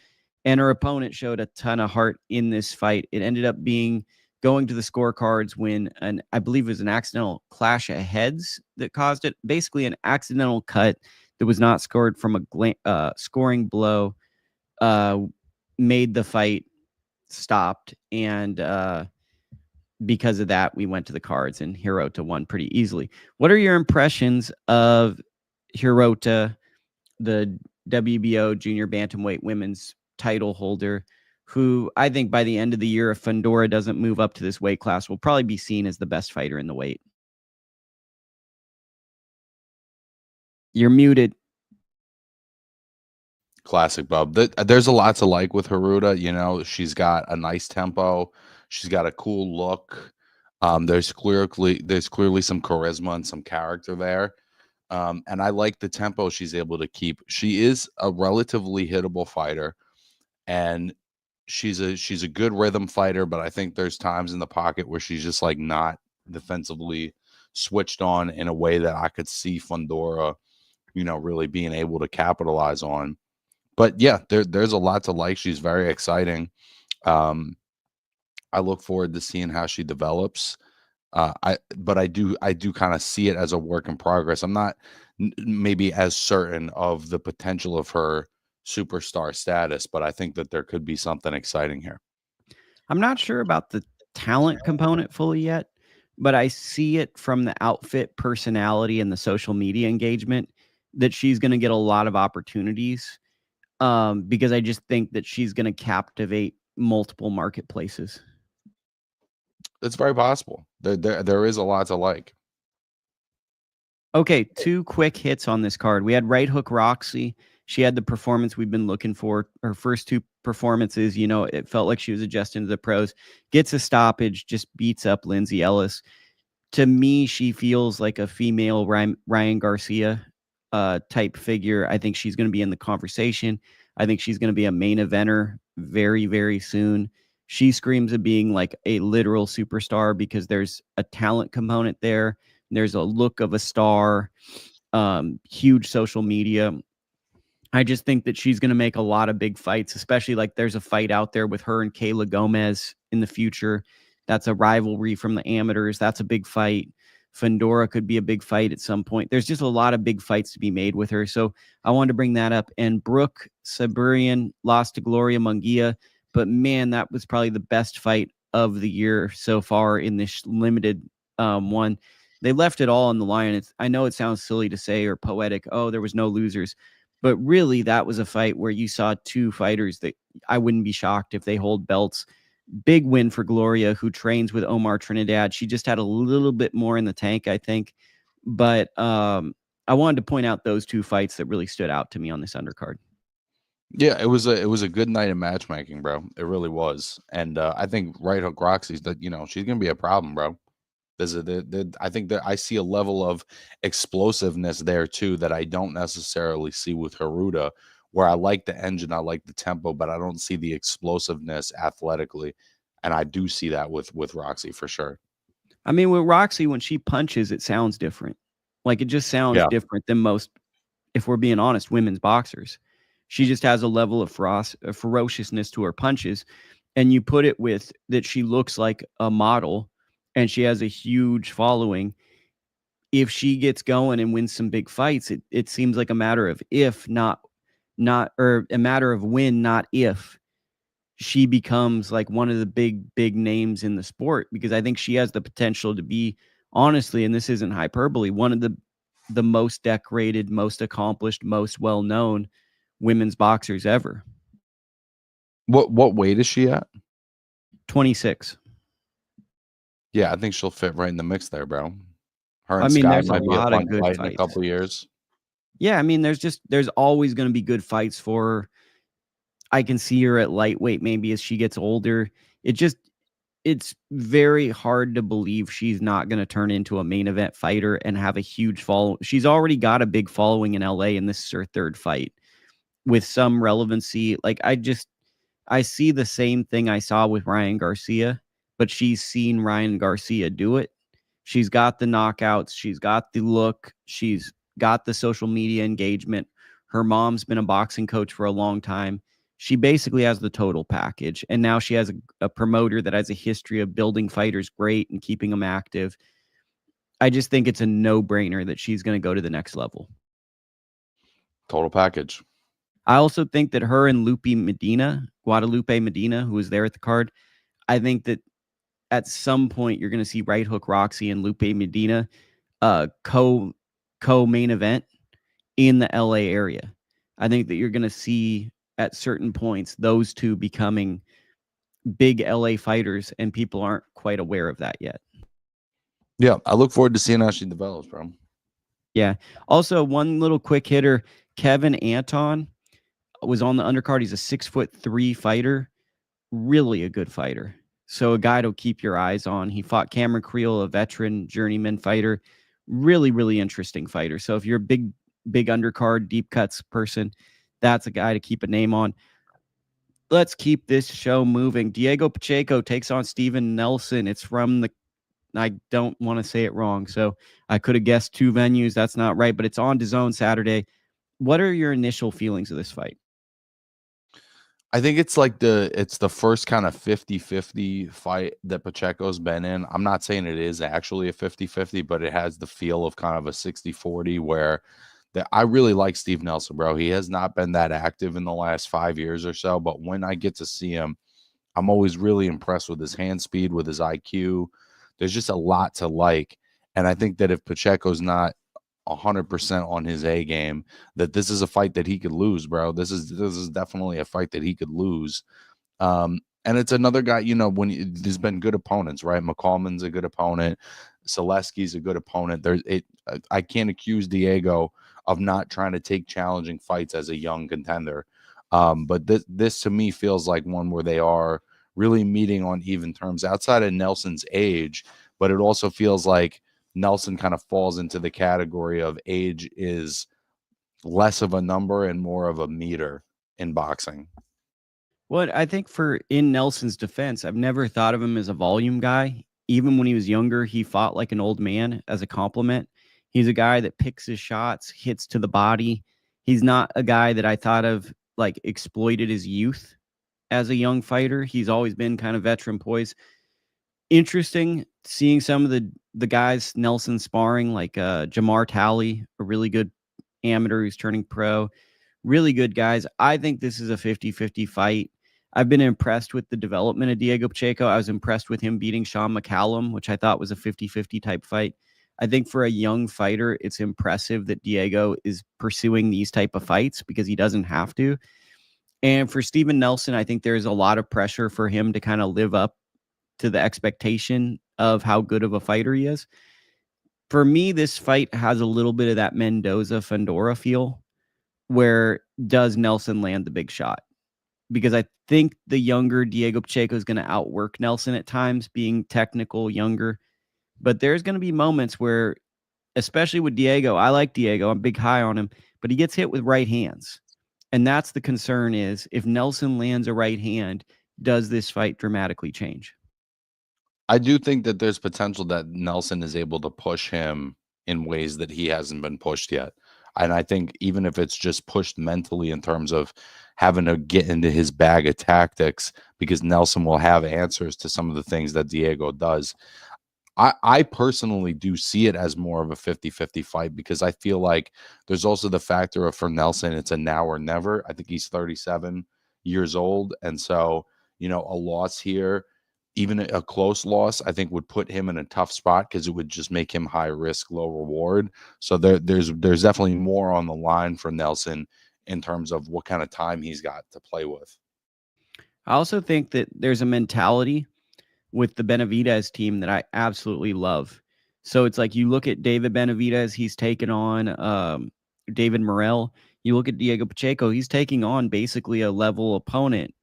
and her opponent showed a ton of heart in this fight. It ended up being going to the scorecards when I believe it was an accidental clash of heads that caused it. Basically, an accidental cut that was not scored from a scoring blow made the fight stopped. And because of that, we went to the cards and Hiruta won pretty easily. What are your impressions of Hiruta, the WBO Junior Bantamweight Women's title holder, who I think by the end of the year, if Fundora doesn't move up to this weight class, will probably be seen as the best fighter in the weight? You're muted. Classic, Bub. There's a lot to like with Hiruta. You know, she's got a nice tempo. She's got a cool look. There's clearly some charisma and some character there. And I like the tempo she's able to keep. She is a relatively hittable fighter, and she's a good rhythm fighter, but I think there's times in the pocket where she's just like not defensively switched on in a way that I could see Fundora, you know, really being able to capitalize on. But yeah, there's a lot to like. She's very exciting. I look forward to seeing how she develops. But I do kind of see it as a work in progress. I'm not maybe as certain of the potential of her superstar status, but I think that there could be something exciting here. I'm not sure about the talent component fully yet, but I see it from the outfit, personality, and the social media engagement that she's going to get a lot of opportunities, because I just think that she's going to captivate multiple marketplaces. It's very possible. There is a lot to like. Okay, 2 quick hits on this card. We had right hook Roxy. She had the performance we've been looking for. Her first 2 performances, you know, it felt like she was adjusting to the pros. Gets a stoppage, just beats up Lindsay Ellis. To me, she feels like a female Ryan Garcia type figure. I think she's going to be in the conversation. I think she's going to be a main eventer very, very soon. She screams of being like a literal superstar because there's a talent component there. There's a look of a star, huge social media. I just think that she's going to make a lot of big fights, especially like there's a fight out there with her and Kayla Gomez in the future. That's a rivalry from the amateurs. That's a big fight. Fundora could be a big fight at some point. There's just a lot of big fights to be made with her. So I wanted to bring that up. And Brooke Sibrian lost to Gloria Munguilla, but man, that was probably the best fight of the year so far in this limited one. They left it all on the line. I know it sounds silly to say or poetic, oh, there was no losers, but really that was a fight where you saw two fighters that I wouldn't be shocked if they hold belts. Big win for Gloria, who trains with Omar Trinidad. She just had a little bit more in the tank, I think. But I wanted to point out those two fights that really stood out to me on this undercard. Yeah, it was a good night of matchmaking, bro. It really was. And I think Right Hook Roxy's that, she's gonna be a problem, bro. I think that I see a level of explosiveness there too that I don't necessarily see with Hiruta, where I like the engine, I like the tempo, but I don't see the explosiveness athletically. And I do see that with Roxy for sure. I mean, with Roxy, when she punches, it sounds different. Like, it just sounds different than most, if we're being honest, women's boxers. She just has a level of ferociousness to her punches. And you put it with that she looks like a model and she has a huge following. If she gets going and wins some big fights, it seems like a matter of if, not, or a matter of when, not if, she becomes like one of the big names in the sport, because I think she has the potential to be, honestly, and this isn't hyperbole, one of the most decorated, most accomplished, most well-known women's boxers ever. What weight is she at? 26. Yeah, I think she'll fit right in the mix there, bro. Her and I mean, Scott there's a might be a lot fun of good fight in a fights. couple of years. Yeah, I mean, there's always going to be good fights for her. I can see her at lightweight maybe as she gets older. It's very hard to believe she's not going to turn into a main event fighter and have a huge follow. She's already got a big following in LA, and this is her third fight with some relevancy. Like, I see the same thing I saw with Ryan Garcia, but she's seen Ryan Garcia do it. She's got the knockouts. She's got the look. She's got the social media engagement. Her mom's been a boxing coach for a long time. She basically has the total package. And now she has a promoter that has a history of building fighters great and keeping them active. I just think it's a no-brainer that she's going to go to the next level. Total package. I also think that her and Guadalupe Medina, who was there at the card, I think that at some point you're going to see Right Hook Roxy and Lupe Medina co-main event in the LA area. I think that you're going to see at certain points those two becoming big LA fighters, and people aren't quite aware of that yet. Yeah, I look forward to seeing how she develops, bro. Yeah. Also, one little quick hitter, Kevin Anton was on the undercard. He's a 6'3" fighter, really a good fighter. So a guy to keep your eyes on. He fought Cameron Creel, a veteran journeyman fighter, really, really interesting fighter. So if you're a big undercard, deep cuts person, that's a guy to keep a name on. Let's keep this show moving. Diego Pacheco takes on Steven Nelson. It's from I don't want to say it wrong, so I could have guessed two venues. That's not right, but it's on DAZN Saturday. What are your initial feelings of this fight? I think it's the first kind of 50-50 fight that Pacheco's been in. I'm not saying it is actually a 50-50, but it has the feel of kind of a 60-40 where I really like Steve Nelson, bro. He has not been that active in the last 5 years or so, but when I get to see him, I'm always really impressed with his hand speed, with his IQ. There's just a lot to like. And I think that if Pacheco's not 100% on his A game, that this is a fight that he could lose, bro. This is definitely a fight that he could lose. And it's another guy, there's been good opponents, right? McCallman's a good opponent. Selesky's a good opponent. I can't accuse Diego of not trying to take challenging fights as a young contender. But this to me feels like one where they are really meeting on even terms outside of Nelson's age, but it also feels like Nelson kind of falls into the category of age is less of a number and more of a meter in boxing. Well, I think in Nelson's defense, I've never thought of him as a volume guy. Even when he was younger, he fought like an old man as a compliment. He's a guy that picks his shots, hits to the body. He's not a guy that I thought of like exploited his youth as a young fighter. He's always been kind of veteran poise. Interesting seeing some of the the guys Nelson sparring, like Jamar Talley, a really good amateur who's turning pro, really good guys. I think this is a 50-50 fight. I've been impressed with the development of Diego Pacheco. I was impressed with him beating Sean McCallum, which I thought was a 50-50 type fight. I think for a young fighter, it's impressive that Diego is pursuing these type of fights because he doesn't have to. And for Steven Nelson, I think there's a lot of pressure for him to kind of live up to the expectation of how good of a fighter he is. For me, this fight has a little bit of that Mendoza-Fundora feel, where does Nelson land the big shot? Because I think the younger Diego Pacheco is going to outwork Nelson at times, being technical, younger. But there's going to be moments where, especially with Diego, I like Diego, I'm big high on him, but he gets hit with right hands. And that's the concern, is if Nelson lands a right hand, does this fight dramatically change? I do think that there's potential that Nelson is able to push him in ways that he hasn't been pushed yet. And I think even if it's just pushed mentally in terms of having to get into his bag of tactics, because Nelson will have answers to some of the things that Diego does. I personally do see it as more of a 50-50 fight, because I feel like there's also the factor of, for Nelson, it's a now or never. I think he's 37 years old. And so, a loss here, even a close loss, I think would put him in a tough spot, because it would just make him high risk, low reward. So there's definitely more on the line for Nelson in terms of what kind of time he's got to play with. I also think that there's a mentality with the Benavidez team that I absolutely love. So it's like, you look at David Benavidez, he's taken on David Morrell. You look at Diego Pacheco, he's taking on basically a level opponent.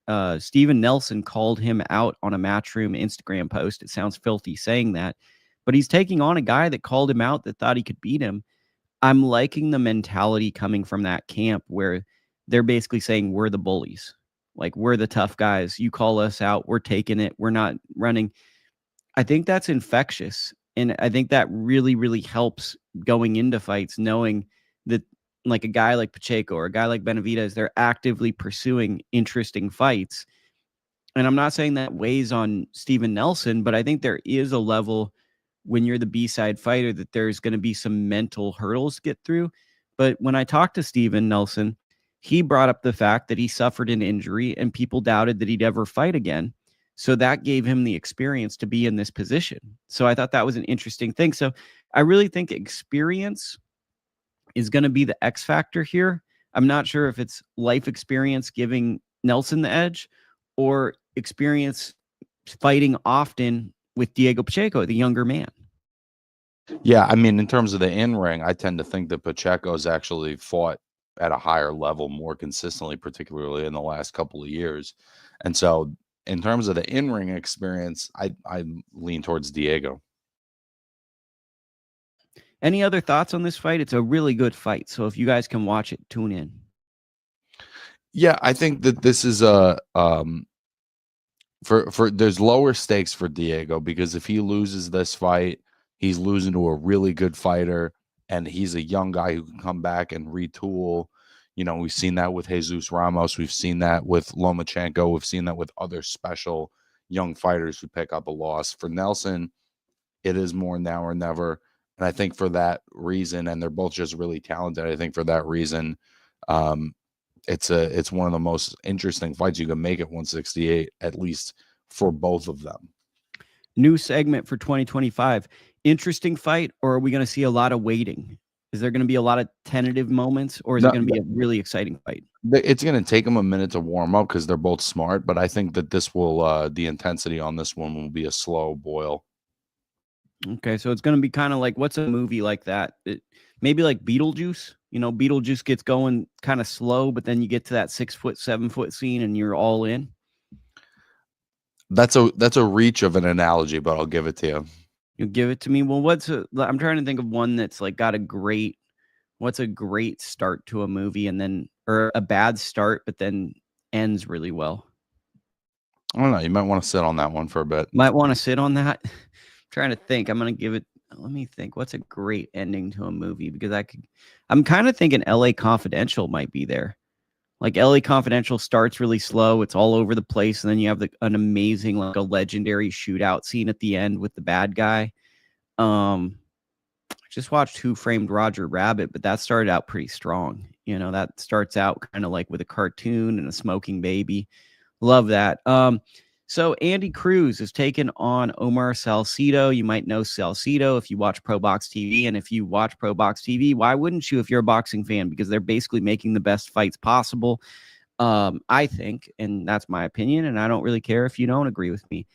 Steven Nelson called him out on a Matchroom Instagram post. It sounds filthy saying that, but he's taking on a guy that called him out, that thought he could beat him. I'm liking the mentality coming from that camp, where they're basically saying, we're the bullies. Like, we're the tough guys. You call us out, we're taking it. We're not running. I think that's infectious. And I think that really, really helps going into fights, knowing that like a guy like Pacheco or a guy like Benavidez, they're actively pursuing interesting fights. And I'm not saying that weighs on Steven Nelson, but I think there is a level when you're the B-side fighter that there's going to be some mental hurdles to get through. But when I talked to Steven Nelson, he brought up the fact that he suffered an injury and people doubted that he'd ever fight again. So that gave him the experience to be in this position. So I thought that was an interesting thing. So I really think experience is going to be the X factor here. I'm not sure if it's life experience giving Nelson the edge, or experience fighting often with Diego Pacheco, the younger man. Yeah, I mean, in terms of the in-ring, I tend to think that Pacheco's actually fought at a higher level more consistently, particularly in the last couple of years. And so in terms of the in-ring experience, I lean towards Diego. Any other thoughts on this fight? It's a really good fight. So if you guys can watch it, tune in. Yeah, I think that this is a for there's lower stakes for Diego, because if he loses this fight, he's losing to a really good fighter, and he's a young guy who can come back and retool. We've seen that with Jesus Ramos. We've seen that with Lomachenko. We've seen that with other special young fighters who pick up a loss. For Nelson, it is more now or never. And I think for that reason, and they're both just really talented, I think for that reason, it's one of the most interesting fights you can make at 168, at least for both of them. New segment for 2025. Interesting fight, or are we going to see a lot of waiting? Is there going to be a lot of tentative moments, or is it going to be a really exciting fight? It's going to take them a minute to warm up, because they're both smart, but I think that this will, the intensity on this one will be a slow boil. Okay, so it's going to be kind of like, what's a movie like that? Maybe like Beetlejuice. Beetlejuice gets going kind of slow, but then you get to that 6 foot, 7 foot scene and you're all in. That's a reach of an analogy, but I'll give it to you. You'll give it to me. Well, I'm trying to think of one that's like got what's a great start to a movie, and then, or a bad start, but then ends really well. I don't know. You might want to sit on that one for a bit. Might want to sit on that. I'm trying to think. I'm going to give it. Let me think. What's a great ending to a movie? Because I'm kind of thinking LA Confidential might be there. Like, LA Confidential starts really slow. It's all over the place. And then you have an amazing, like a legendary shootout scene at the end with the bad guy. Just watched Who Framed Roger Rabbit, but that started out pretty strong. You know, that starts out kind of like with a cartoon and a smoking baby. Love that. So Andy Cruz is taken on Omar Salcido. You might know Salcido if you watch Pro Box TV. And if you watch Pro Box TV, why wouldn't you if you're a boxing fan? Because they're basically making the best fights possible, I think. And that's my opinion. And I don't really care if you don't agree with me.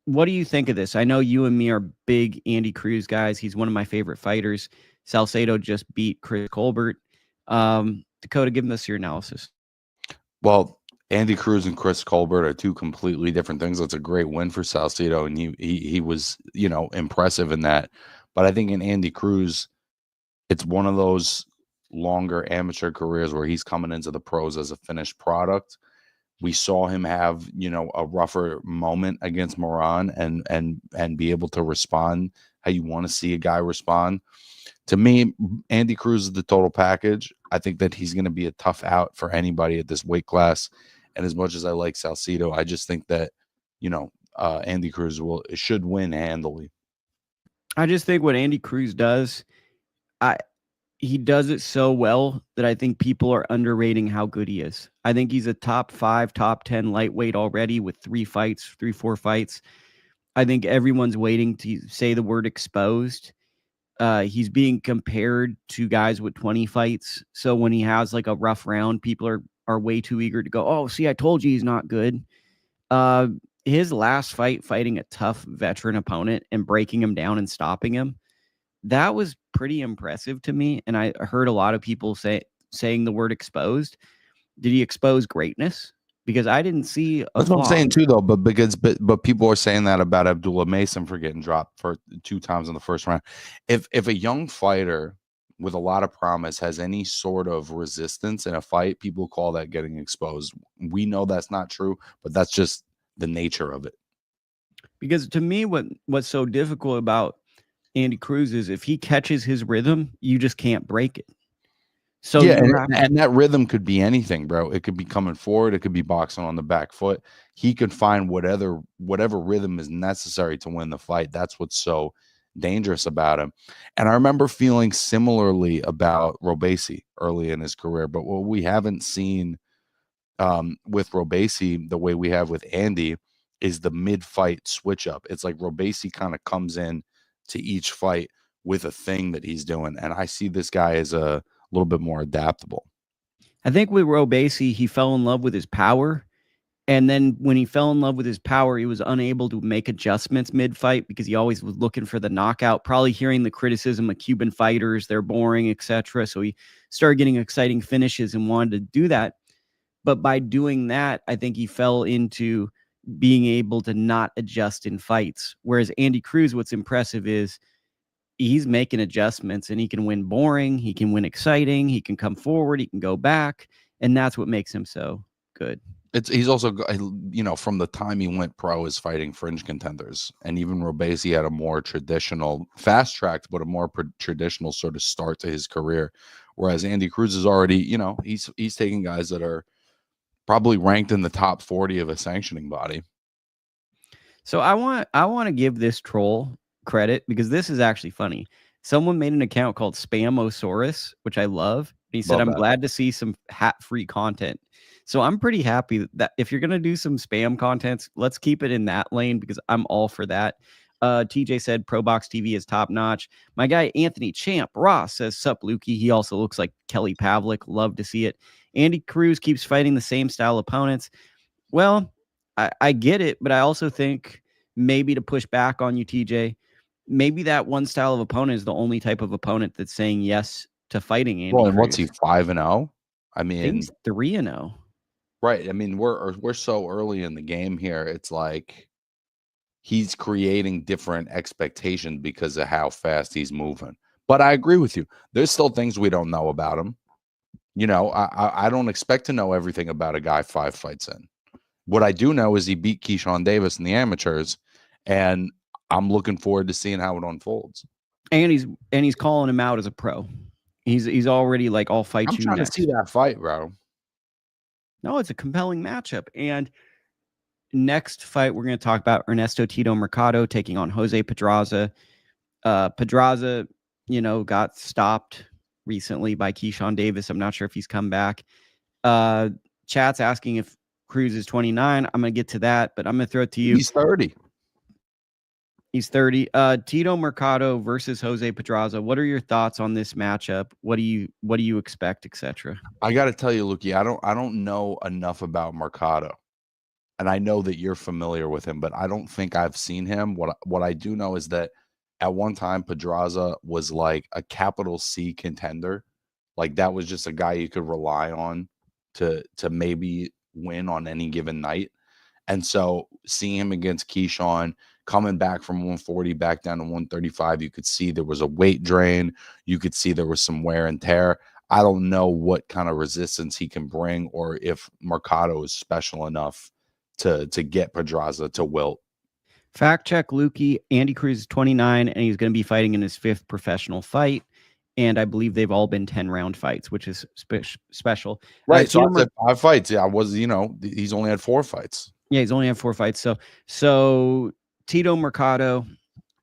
What do you think of this? I know you and me are big Andy Cruz guys. He's one of my favorite fighters. Salcedo just beat Chris Colbert. Dakota, give us your analysis. Well, Andy Cruz and Chris Colbert are two completely different things. That's a great win for Salcido, and he was, you know, impressive in that. But I think in Andy Cruz, it's one of those longer amateur careers where he's coming into the pros as a finished product. We saw him have, you know, a rougher moment against Moran and be able to respond how you want to see a guy respond. To me, Andy Cruz is the total package. I think that he's going to be a tough out for anybody at this weight class. And as much as I like Salcido, I just think that, you know, Andy Cruz should win handily. I just think what Andy Cruz does, he does it so well that I think people are underrating how good he is. I think he's a top 5, top 10 lightweight already with 4 fights. I think everyone's waiting to say the word exposed. He's being compared to guys with 20 fights. So when he has like a rough round, people are way too eager to go, oh, see, I told you he's not good. His last fight, fighting a tough veteran opponent and breaking him down and stopping him, that was pretty impressive to me. And I heard a lot of people saying the word exposed. Did he expose greatness? Because I didn't see That's what I'm saying too, though. But people are saying that about Abdullah Mason for getting dropped for 2 times in the first round. If a young fighter with a lot of promise has any sort of resistance in a fight, people call that getting exposed. We know that's not true, but that's just the nature of it. Because to me, what's so difficult about Andy Cruz is if he catches his rhythm, you just can't break it. So yeah, and that rhythm could be anything, bro. It could be coming forward. It could be boxing on the back foot. He could find whatever rhythm is necessary to win the fight. That's what's so dangerous about him. And I remember feeling similarly about Robeisy early in his career. But what we haven't seen with Robeisy the way we have with Andy is the mid-fight switch up. It's like Robeisy kind of comes in to each fight with a thing that he's doing. And I see this guy as a little bit more adaptable. I think with Robeisy, he fell in love with his power. And then when he fell in love with his power, he was unable to make adjustments mid-fight because he always was looking for the knockout, probably hearing the criticism of Cuban fighters, they're boring, etc. So he started getting exciting finishes and wanted to do that. But by doing that, I think he fell into being able to not adjust in fights. Whereas Andy Cruz, what's impressive is he's making adjustments and he can win boring. He can win exciting. He can come forward. He can go back. And that's what makes him so good. He's also, you know, from the time he went pro, is fighting fringe contenders. And even Robeisy had a more traditional, fast-tracked, but a more traditional sort of start to his career. Whereas Andy Cruz is already, you know, he's taking guys that are probably ranked in the top 40 of a sanctioning body. So I want to give this troll credit because this is actually funny. Someone made an account called Spamosaurus, which I love. He said, I'm glad to see some hat-free content. So I'm pretty happy that if you're going to do some spam content, let's keep it in that lane because I'm all for that. TJ said Pro Box TV is top notch. My guy Anthony Champ Ross says, sup, Lukey. He also looks like Kelly Pavlik. Love to see it. Andy Cruz keeps fighting the same style opponents. Well, I get it, but I also think maybe to push back on you, TJ, maybe that one style of opponent is the only type of opponent that's saying yes to fighting Andy Cruz. What's he, 5-0? I mean, he's 3-0. Right. I mean, we're so early in the game here. It's like he's creating different expectations because of how fast he's moving. But I agree with you. There's still things we don't know about him. You know, I don't expect to know everything about a guy 5 fights in. What I do know is he beat Keyshawn Davis in the amateurs, and I'm looking forward to seeing how it unfolds. And he's calling him out as a pro. He's already like, I'll fight you next. I'm trying to see that fight, bro. No, it's a compelling matchup. And next fight, we're going to talk about Ernesto Tito Mercado taking on Jose Pedraza. Pedraza, got stopped recently by Keyshawn Davis. I'm not sure if he's come back. Chat's asking if Cruz is 29. I'm going to get to that, but I'm going to throw it to you. He's 30. He's 30. Tito Mercado versus Jose Pedraza. What are your thoughts on this matchup? What do you expect, etc.? I got to tell you, Luki, I don't know enough about Mercado. And I know that you're familiar with him, but I don't think I've seen him. What I do know is that at one time Pedraza was like a capital C contender. Like that was just a guy you could rely on to maybe win on any given night. And so seeing him against Keyshawn, coming back from 140 back down to 135, you could see there was a weight drain. You could see there was some wear and tear. I don't know what kind of resistance he can bring or if Mercado is special enough to get Pedraza to wilt. Fact check, Lukey. Andy Cruz is 29, and he's going to be fighting in his 5th professional fight. And I believe they've all been 10-round fights, which is special. Right. So I said 5 fights. Yeah, he's only had 4 fights. Yeah, he's only had 4 fights. So Tito Mercado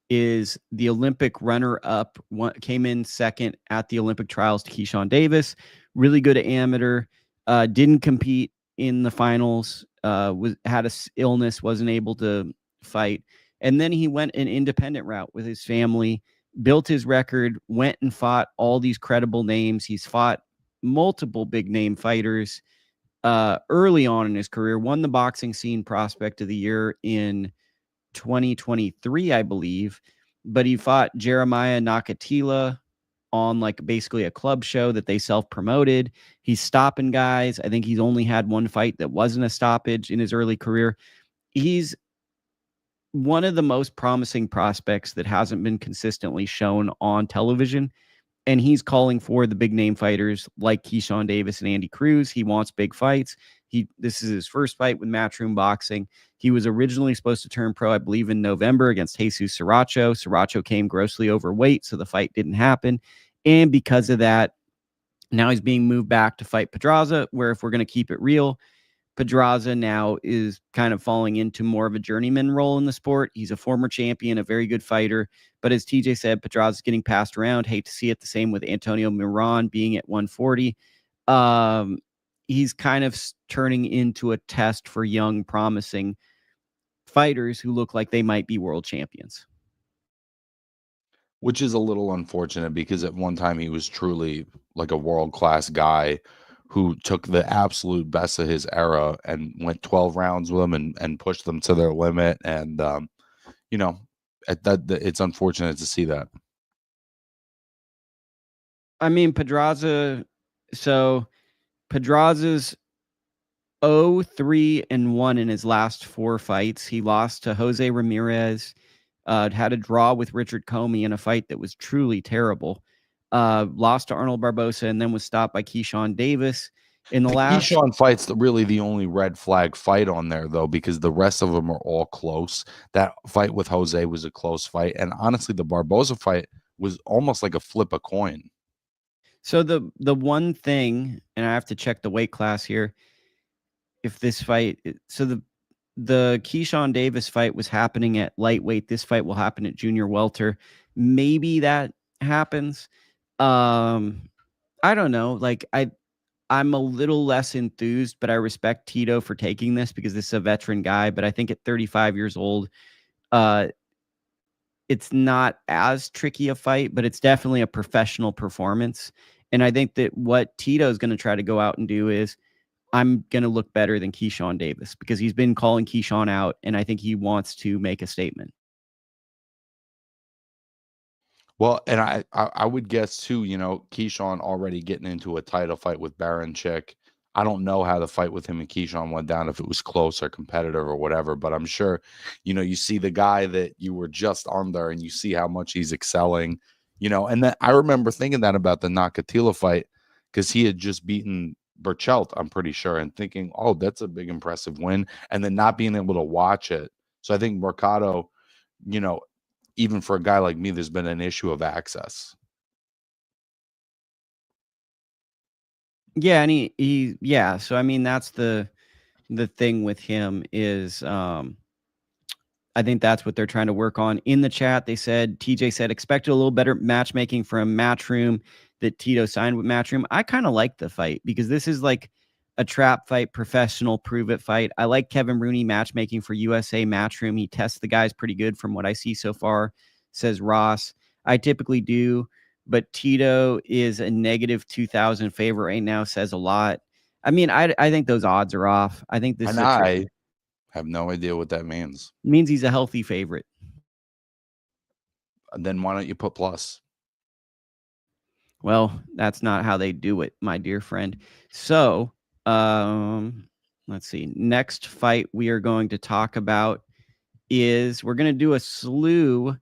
is the Olympic runner-up. Came in second at the Olympic trials to Keyshawn Davis. Really good amateur. Didn't compete in the finals. Had a illness, wasn't able to fight. And then he went an independent route with his family, built his record, went and fought all these credible names. He's fought multiple big name fighters early on in his career, won the Boxing Scene Prospect of the Year in 2023, I believe. But he fought Jeremiah Nakatila on like basically a club show that they self-promoted. He's stopping guys. I think he's only had 1 fight that wasn't a stoppage in his early career. He's one of the most promising prospects that hasn't been consistently shown on television. And he's calling for the big name fighters like Keyshawn Davis and Andy Cruz. He wants big fights. This is his first fight with Matchroom Boxing. He was originally supposed to turn pro, I believe, in November against Jesus Sriracho. Sriracho came grossly overweight, so the fight didn't happen. And because of that, now he's being moved back to fight Pedraza, where if we're going to keep it real, Pedraza now is kind of falling into more of a journeyman role in the sport. He's a former champion, a very good fighter. But as TJ said, Pedraza's getting passed around. Hate to see it. The same with Antonio Miran being at 140. He's kind of turning into a test for young, promising fighters who look like they might be world champions. Which is a little unfortunate because at one time he was truly like a world-class guy who took the absolute best of his era and went 12 rounds with them and pushed them to their limit. And, it's unfortunate to see that. I mean, Pedraza's 0-3-1 in his last 4 fights. He lost to Jose Ramirez, had a draw with Richard Comey in a fight that was truly terrible. Lost to Arnold Barbosa and then was stopped by Keyshawn Davis. In the last Keyshawn fight's really the only red flag fight on there, though, because the rest of them are all close. That fight with Jose was a close fight. And honestly, the Barbosa fight was almost like a flip a coin. So the one thing, and I have to check the weight class here, if this fight, so the Keyshawn Davis fight was happening at lightweight. This fight will happen at junior welter. Maybe that happens. I don't know. Like I'm a little less enthused, but I respect Tito for taking this because this is a veteran guy. But I think at 35 years old, it's not as tricky a fight, but it's definitely a professional performance. And I think that what Tito is going to try to go out and do is, I'm going to look better than Keyshawn Davis because he's been calling Keyshawn out, and I think he wants to make a statement. Well, and I would guess too, Keyshawn already getting into a title fight with Baranchik. I don't know how the fight with him and Keyshawn went down, if it was close or competitive or whatever, but I'm sure, you see the guy that you were just under and you see how much he's excelling, and then I remember thinking that about the Nakatila fight because he had just beaten Burchelt, I'm pretty sure, and thinking, oh, that's a big impressive win, and then not being able to watch it. So I think Mercado, even for a guy like me, there's been an issue of access. Yeah, and he so I mean that's the the thing with him is I think that's what they're trying to work on. In the chat, they said, TJ said, expected a little better matchmaking from Matchroom, that Tito signed with Matchroom. I kind of like the fight because this is like a trap fight, professional, prove it fight. I like Kevin Rooney matchmaking for USA Matchroom. He tests the guys pretty good from what I see so far, says Ross. I typically do, but Tito is a negative 2,000 favorite right now, says a lot. I mean, I think those odds are off. I think this And is a I have no idea what that means. means he's a healthy favorite. Then why don't you put plus? Well, that's not how they do it, my dear friend. So, let's see. Next fight we are going to talk about is we're going to do a slew.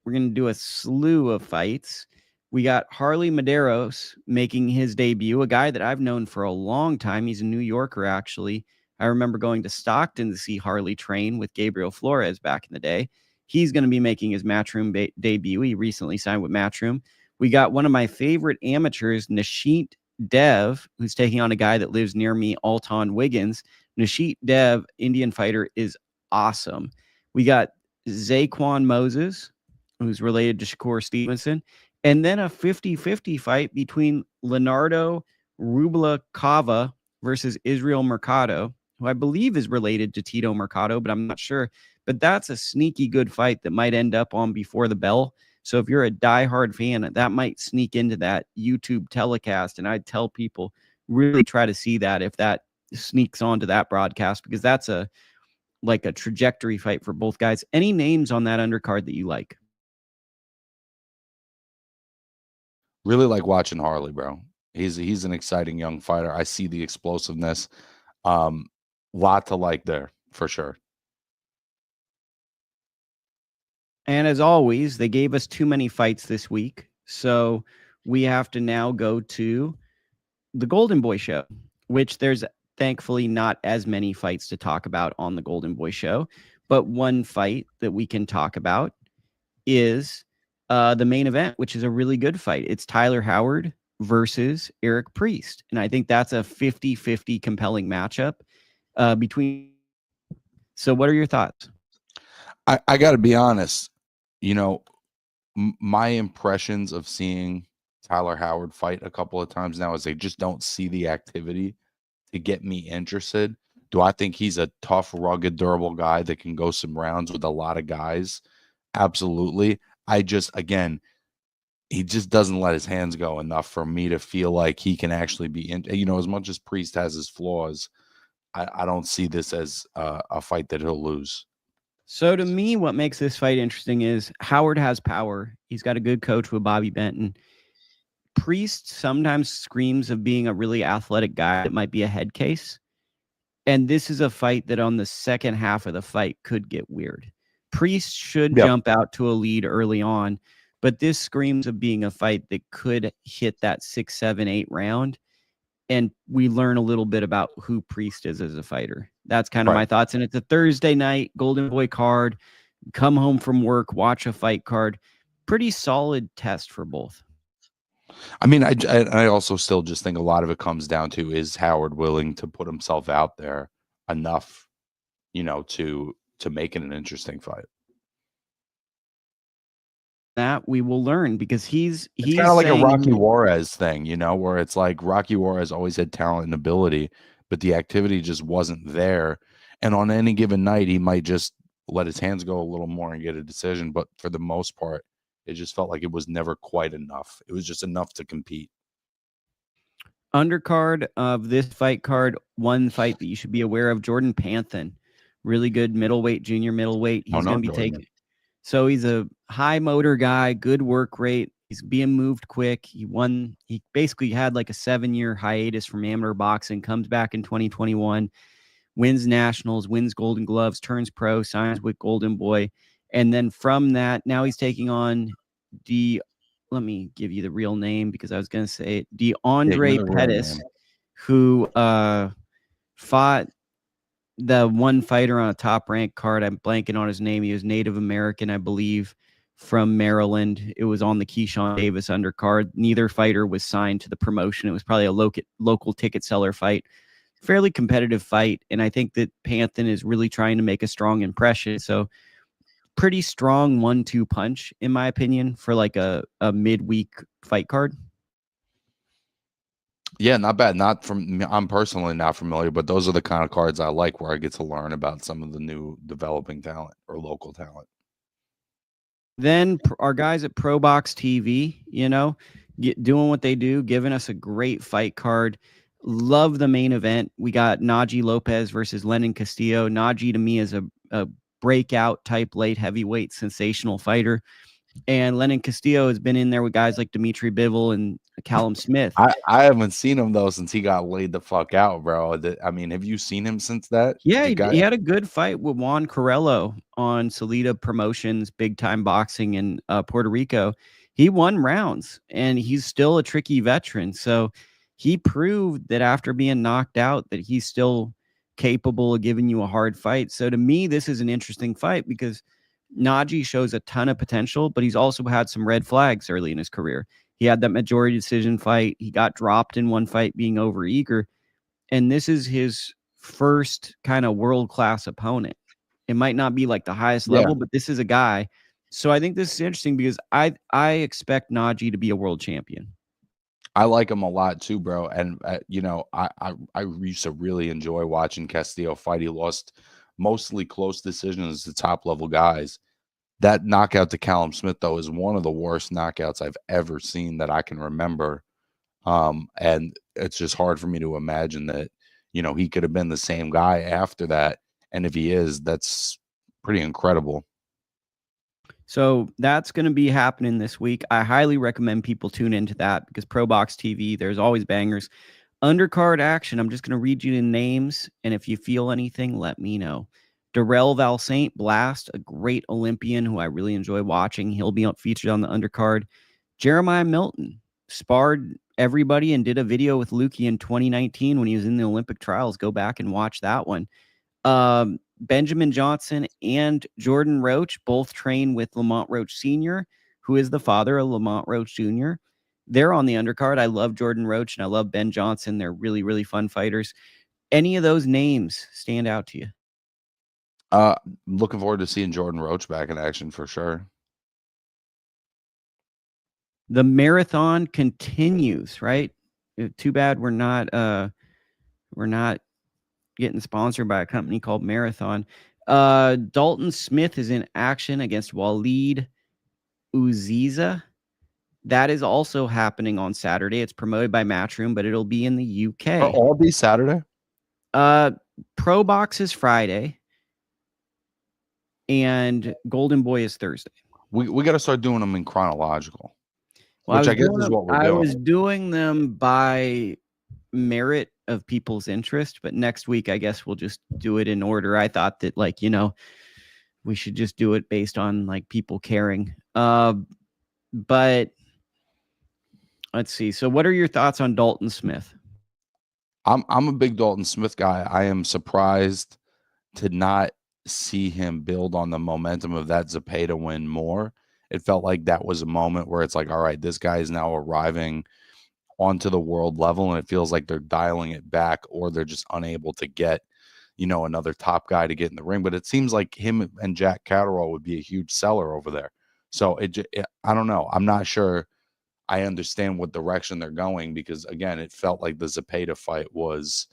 We're going to do a slew of fights. We got Harley Medeiros making his debut, a guy that I've known for a long time. He's a New Yorker, actually. I remember going to Stockton to see Harley train with Gabriel Flores back in the day. He's going to be making his Matchroom debut. He recently signed with Matchroom. We got one of my favorite amateurs, Nasheet Dev, who's taking on a guy that lives near me, Alton Wiggins. Nasheet Dev, Indian fighter, is awesome. We got Zaquan Moses, who's related to Shakur Stevenson, and then a 50-50 fight between Leonardo Rubalcaba versus Israel Mercado, who I believe is related to Tito Mercado, but I'm not sure. But that's a sneaky good fight that might end up on Before the Bell. So if you're a diehard fan, that might sneak into that YouTube telecast. And I'd tell people, really try to see that if that sneaks onto that broadcast, because that's a trajectory fight for both guys. Any names on that undercard that you like? Really like watching Harley, bro. He's an exciting young fighter. I see the explosiveness. Lot to like there for sure. And as always, they gave us too many fights this week. So we have to now go to the Golden Boy show, which there's thankfully not as many fights to talk about on the Golden Boy show. But one fight that we can talk about is the main event, which is a really good fight. It's Tyler Howard versus Eric Priest. And I think that's a 50-50 compelling matchup between. So what are your thoughts? I got to be honest, you know, my impressions of seeing Tyler Howard fight a couple of times now is they just don't see the activity to get me interested. Do I think he's a tough, rugged, durable guy that can go some rounds with a lot of guys? Absolutely. I just, again, he just doesn't let his hands go enough for me to feel like he can actually be in, you know, as much as Priest has his flaws, I don't see this as a fight that he'll lose. So to me, what makes this fight interesting is Howard has power. He's got a good coach with Bobby Benton. Priest sometimes screams of being a really athletic guy that might be a head case. And this is a fight that on the second half of the fight could get weird. Priest should jump out to a lead early on, but this screams of being a fight that could hit that 6, 7, 8 round. And we learn a little bit about who Priest is as a fighter. That's kind of my thoughts. And it's a Thursday night Golden Boy card. Come home from work, watch a fight card. Pretty solid test for both. I mean, I also still just think a lot of it comes down to, is Howard willing to put himself out there enough, you know, to make it an interesting fight? That we will learn, because he's kind of like a Rocky Juarez thing, you know, where it's like Rocky Juarez always had talent and ability, but the activity just wasn't there. And on any given night, he might just let his hands go a little more and get a decision. But for the most part, it just felt like it was never quite enough. It was just enough to compete. Undercard of this fight card, one fight that you should be aware of, Jordan Panthan. Really good middleweight, junior middleweight. He's going to be taking. So he's a high motor guy, good work rate. He's being moved quick. He basically had like a 7-year hiatus from amateur boxing, comes back in 2021, wins nationals, wins Golden Gloves, turns pro, signs with Golden Boy. And then from that, now he's taking on let me give you the real name, because I was going to say it, DeAndre Pettis, who fought the one fighter on a top rank card. I'm blanking on his name. He was Native American, I believe, from Maryland. It was on the Keyshawn Davis undercard. Neither fighter was signed to the promotion. It was probably a local ticket seller fight. fairly competitive fight. And I think that Panthen is really trying to make a strong impression. So pretty strong 1-2 punch, in my opinion, for like a midweek fight card. Yeah, not bad. Not from I'm personally not familiar, but those are the kind of cards I like where I get to learn about some of the new developing talent or local talent. Then our guys at ProBox TV, doing what they do, giving us a great fight card. Love the main event. We got Najee Lopez versus Lenin Castillo. Najee to me is a breakout type late heavyweight sensational fighter. And Lenin Castillo has been in there with guys like Dimitri Bivol and Callum Smith. I haven't seen him though since he got laid the fuck out, bro. I mean, have you seen him since that? Yeah, he had a good fight with Juan Carrello on Salcido Promotions, Big Time Boxing in Puerto Rico. He won rounds, and he's still a tricky veteran. So he proved that after being knocked out that he's still capable of giving you a hard fight. So to me, this is an interesting fight because Najee shows a ton of potential, but he's also had some red flags early in his career. He had that majority decision fight. He got dropped in one fight being overeager. And this is his first kind of world-class opponent. It might not be like the highest level, but this is a guy. So I think this is interesting because I expect Najee to be a world champion. I like him a lot too, bro. And I used to really enjoy watching Castillo fight. He lost mostly close decisions to top level guys. That knockout to Callum Smith, though, is one of the worst knockouts I've ever seen that I can remember. And it's just hard for me to imagine that, he could have been the same guy after that. And if he is, that's pretty incredible. So that's going to be happening this week. I highly recommend people tune into that because ProBox TV, there's always bangers. Undercard action, I'm just going to read you the names, and if you feel anything, let me know. Darrell Valsaint Blast, a great Olympian who I really enjoy watching. He'll be featured on the undercard. Jeremiah Milton sparred everybody and did a video with Lukey in 2019 when he was in the Olympic trials. Go back and watch that one. Benjamin Johnson and Jordan Roach both train with Lamont Roach Sr., who is the father of Lamont Roach Jr. They're on the undercard. I love Jordan Roach and I love Ben Johnson. They're really, really fun fighters. Any of those names stand out to you? Looking forward to seeing Jordan Roach back in action for sure. The marathon continues, right? Too bad we're not getting sponsored by a company called Marathon. Dalton Smith is in action against Waleed Uziza. That is also happening on Saturday. It's promoted by Matchroom, but it'll be in the UK. Are all these Saturday? Pro Box is Friday, and Golden Boy is Thursday. We got to start doing them in chronological. Well, which I guess is what we're doing. I was doing them by merit of people's interest, but next week I guess we'll just do it in order. I thought that we should just do it based on like people caring. But let's see. So what are your thoughts on Dalton Smith? I'm a big Dalton Smith guy. I am surprised to not see him build on the momentum of that Zepeda win more. It felt like that was a moment where it's like, all right, this guy is now arriving onto the world level, and it feels like they're dialing it back, or they're just unable to get, another top guy to get in the ring. But it seems like him and Jack Catterall would be a huge seller over there. So I don't know. I'm not sure I understand what direction they're going because, again, it felt like the Zepeda fight was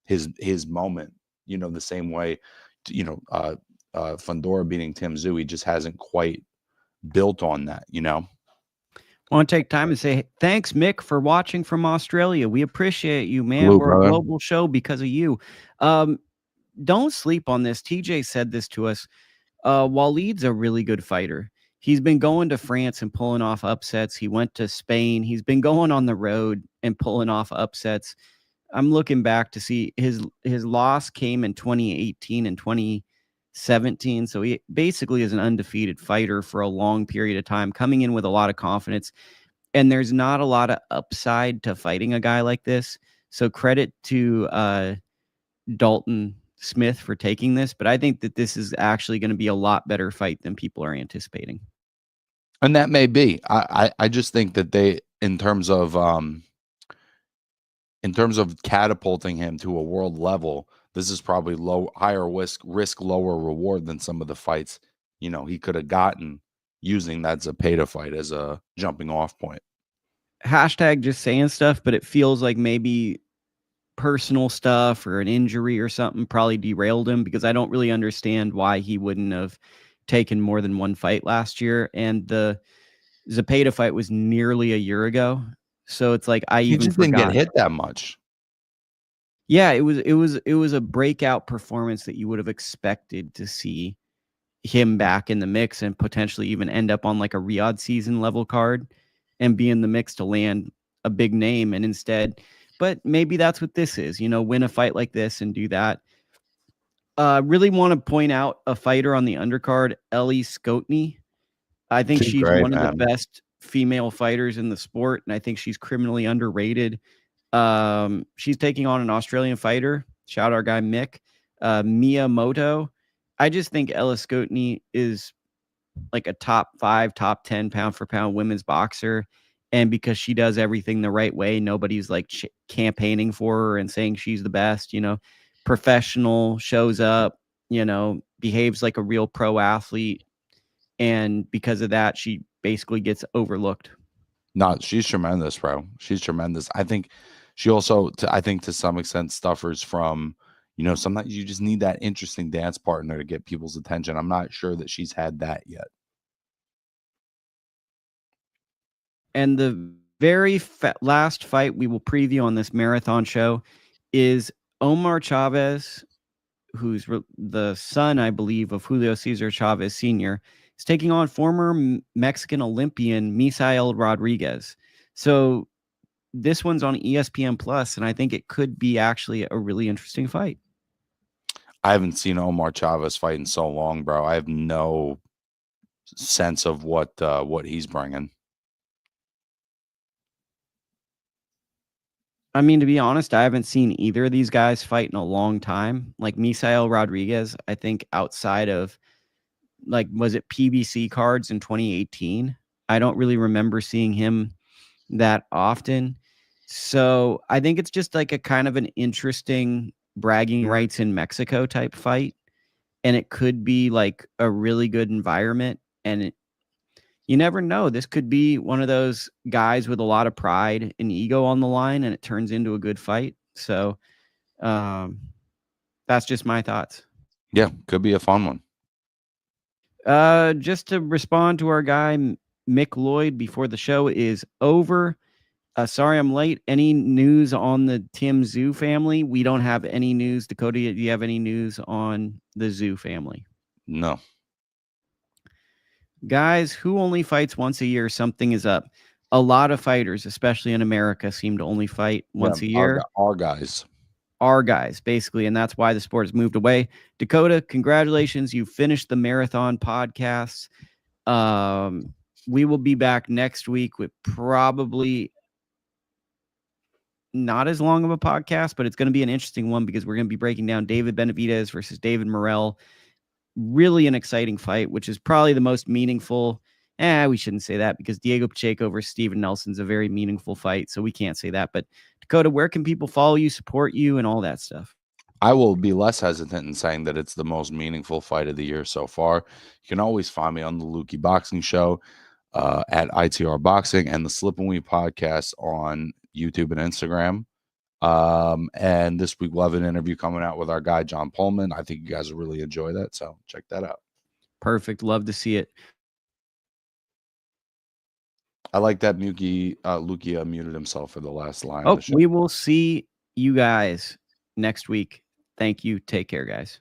his moment, the same way, Fundora beating Tim Tszyu. He just hasn't quite built on that, I want to take time and say thanks, Mick, for watching from Australia. We appreciate you, man. We're a global show because of you. Don't sleep on this. TJ said this to us. Waleed's a really good fighter. He's been going to France and pulling off upsets. He went to Spain. He's been going on the road and pulling off upsets. I'm looking back to see his loss came in 2018 and 2017. So he basically is an undefeated fighter for a long period of time, coming in with a lot of confidence. And there's not a lot of upside to fighting a guy like this. So credit to Dalton Smith for taking this. But I think that this is actually going to be a lot better fight than people are anticipating. And that may be. I just think that they, in terms of in terms of catapulting him to a world level, this is probably higher risk, lower reward than some of the fights, he could have gotten using that Zepeda fight as a jumping off point. Hashtag just saying stuff, but it feels like maybe personal stuff or an injury or something probably derailed him, because I don't really understand why he wouldn't have taken more than one fight last year. And the Zepeda fight was nearly a year ago. So it's like He even just didn't get forgot. hit that much. Yeah, it was a breakout performance that you would have expected to see him back in the mix and potentially even end up on like a Riyadh season level card and be in the mix to land a big name. And instead, but maybe that's what this is, win a fight like this and do that. Really want to point out a fighter on the undercard, Ellie Skotny. I think she's great, one of man. the best female fighters in the sport, and I think she's criminally underrated. She's taking on an Australian fighter. Shout out our guy Mick Miyamoto. I just think Ella Skotny is like a top 5, top 10 pound for pound women's boxer. And because she does everything the right way, nobody's like campaigning for her and saying she's the best, professional, shows up, behaves like a real pro athlete. And because of that, she basically gets overlooked. No, she's tremendous, bro. She's tremendous. I think she also, to some extent, suffers from, sometimes you just need that interesting dance partner to get people's attention. I'm not sure that she's had that yet. And the very last fight we will preview on this marathon show is Omar Chavez, who's the son, I believe, of Julio Cesar Chavez Sr., is taking on former Mexican Olympian Misael Rodriguez. So this one's on ESPN Plus, and I think it could be actually a really interesting fight. I haven't seen Omar Chavez fight in so long, bro. I have no sense of what he's bringing. I mean, to be honest, I haven't seen either of these guys fight in a long time. Like Misael Rodriguez, I think outside of, like, was it PBC cards in 2018? I don't really remember seeing him that often. So I think it's just like a kind of an interesting bragging rights in Mexico type fight. And it could be like a really good environment. And you never know. This could be one of those guys with a lot of pride and ego on the line, and it turns into a good fight. So that's just my thoughts. Yeah, could be a fun one. Just to respond to our guy, Mick Lloyd, before the show is over. Sorry I'm late. Any news on the Tim Zhu family? We don't have any news. Dakota, do you have any news on the Zhu family? No. Guys, who only fights once a year, something is up. A lot of fighters, especially in America, seem to only fight once a year. Our guys. Our guys, basically, and that's why the sport has moved away. Dakota, congratulations. You finished the marathon podcast. We will be back next week with probably not as long of a podcast, but it's going to be an interesting one because we're going to be breaking down David Benavidez versus David Morrell. Really an exciting fight, which is probably the most meaningful. We shouldn't say that because Diego Pacheco versus Steven Nelson's a very meaningful fight, so we can't say that. But Dakota, where can people follow you, support you, and all that stuff? I will be less hesitant in saying that it's the most meaningful fight of the year so far. You can always find me on the Lukey Boxing Show at ITR Boxing and the Slip and Weave podcast on YouTube and Instagram. And this week we'll have an interview coming out with our guy John Pullman. I think you guys will really enjoy that, so check that out. Perfect. Love to see it. I like that Lukia muted himself for the last line. Oh, we will see you guys next week. Thank you. Take care, guys.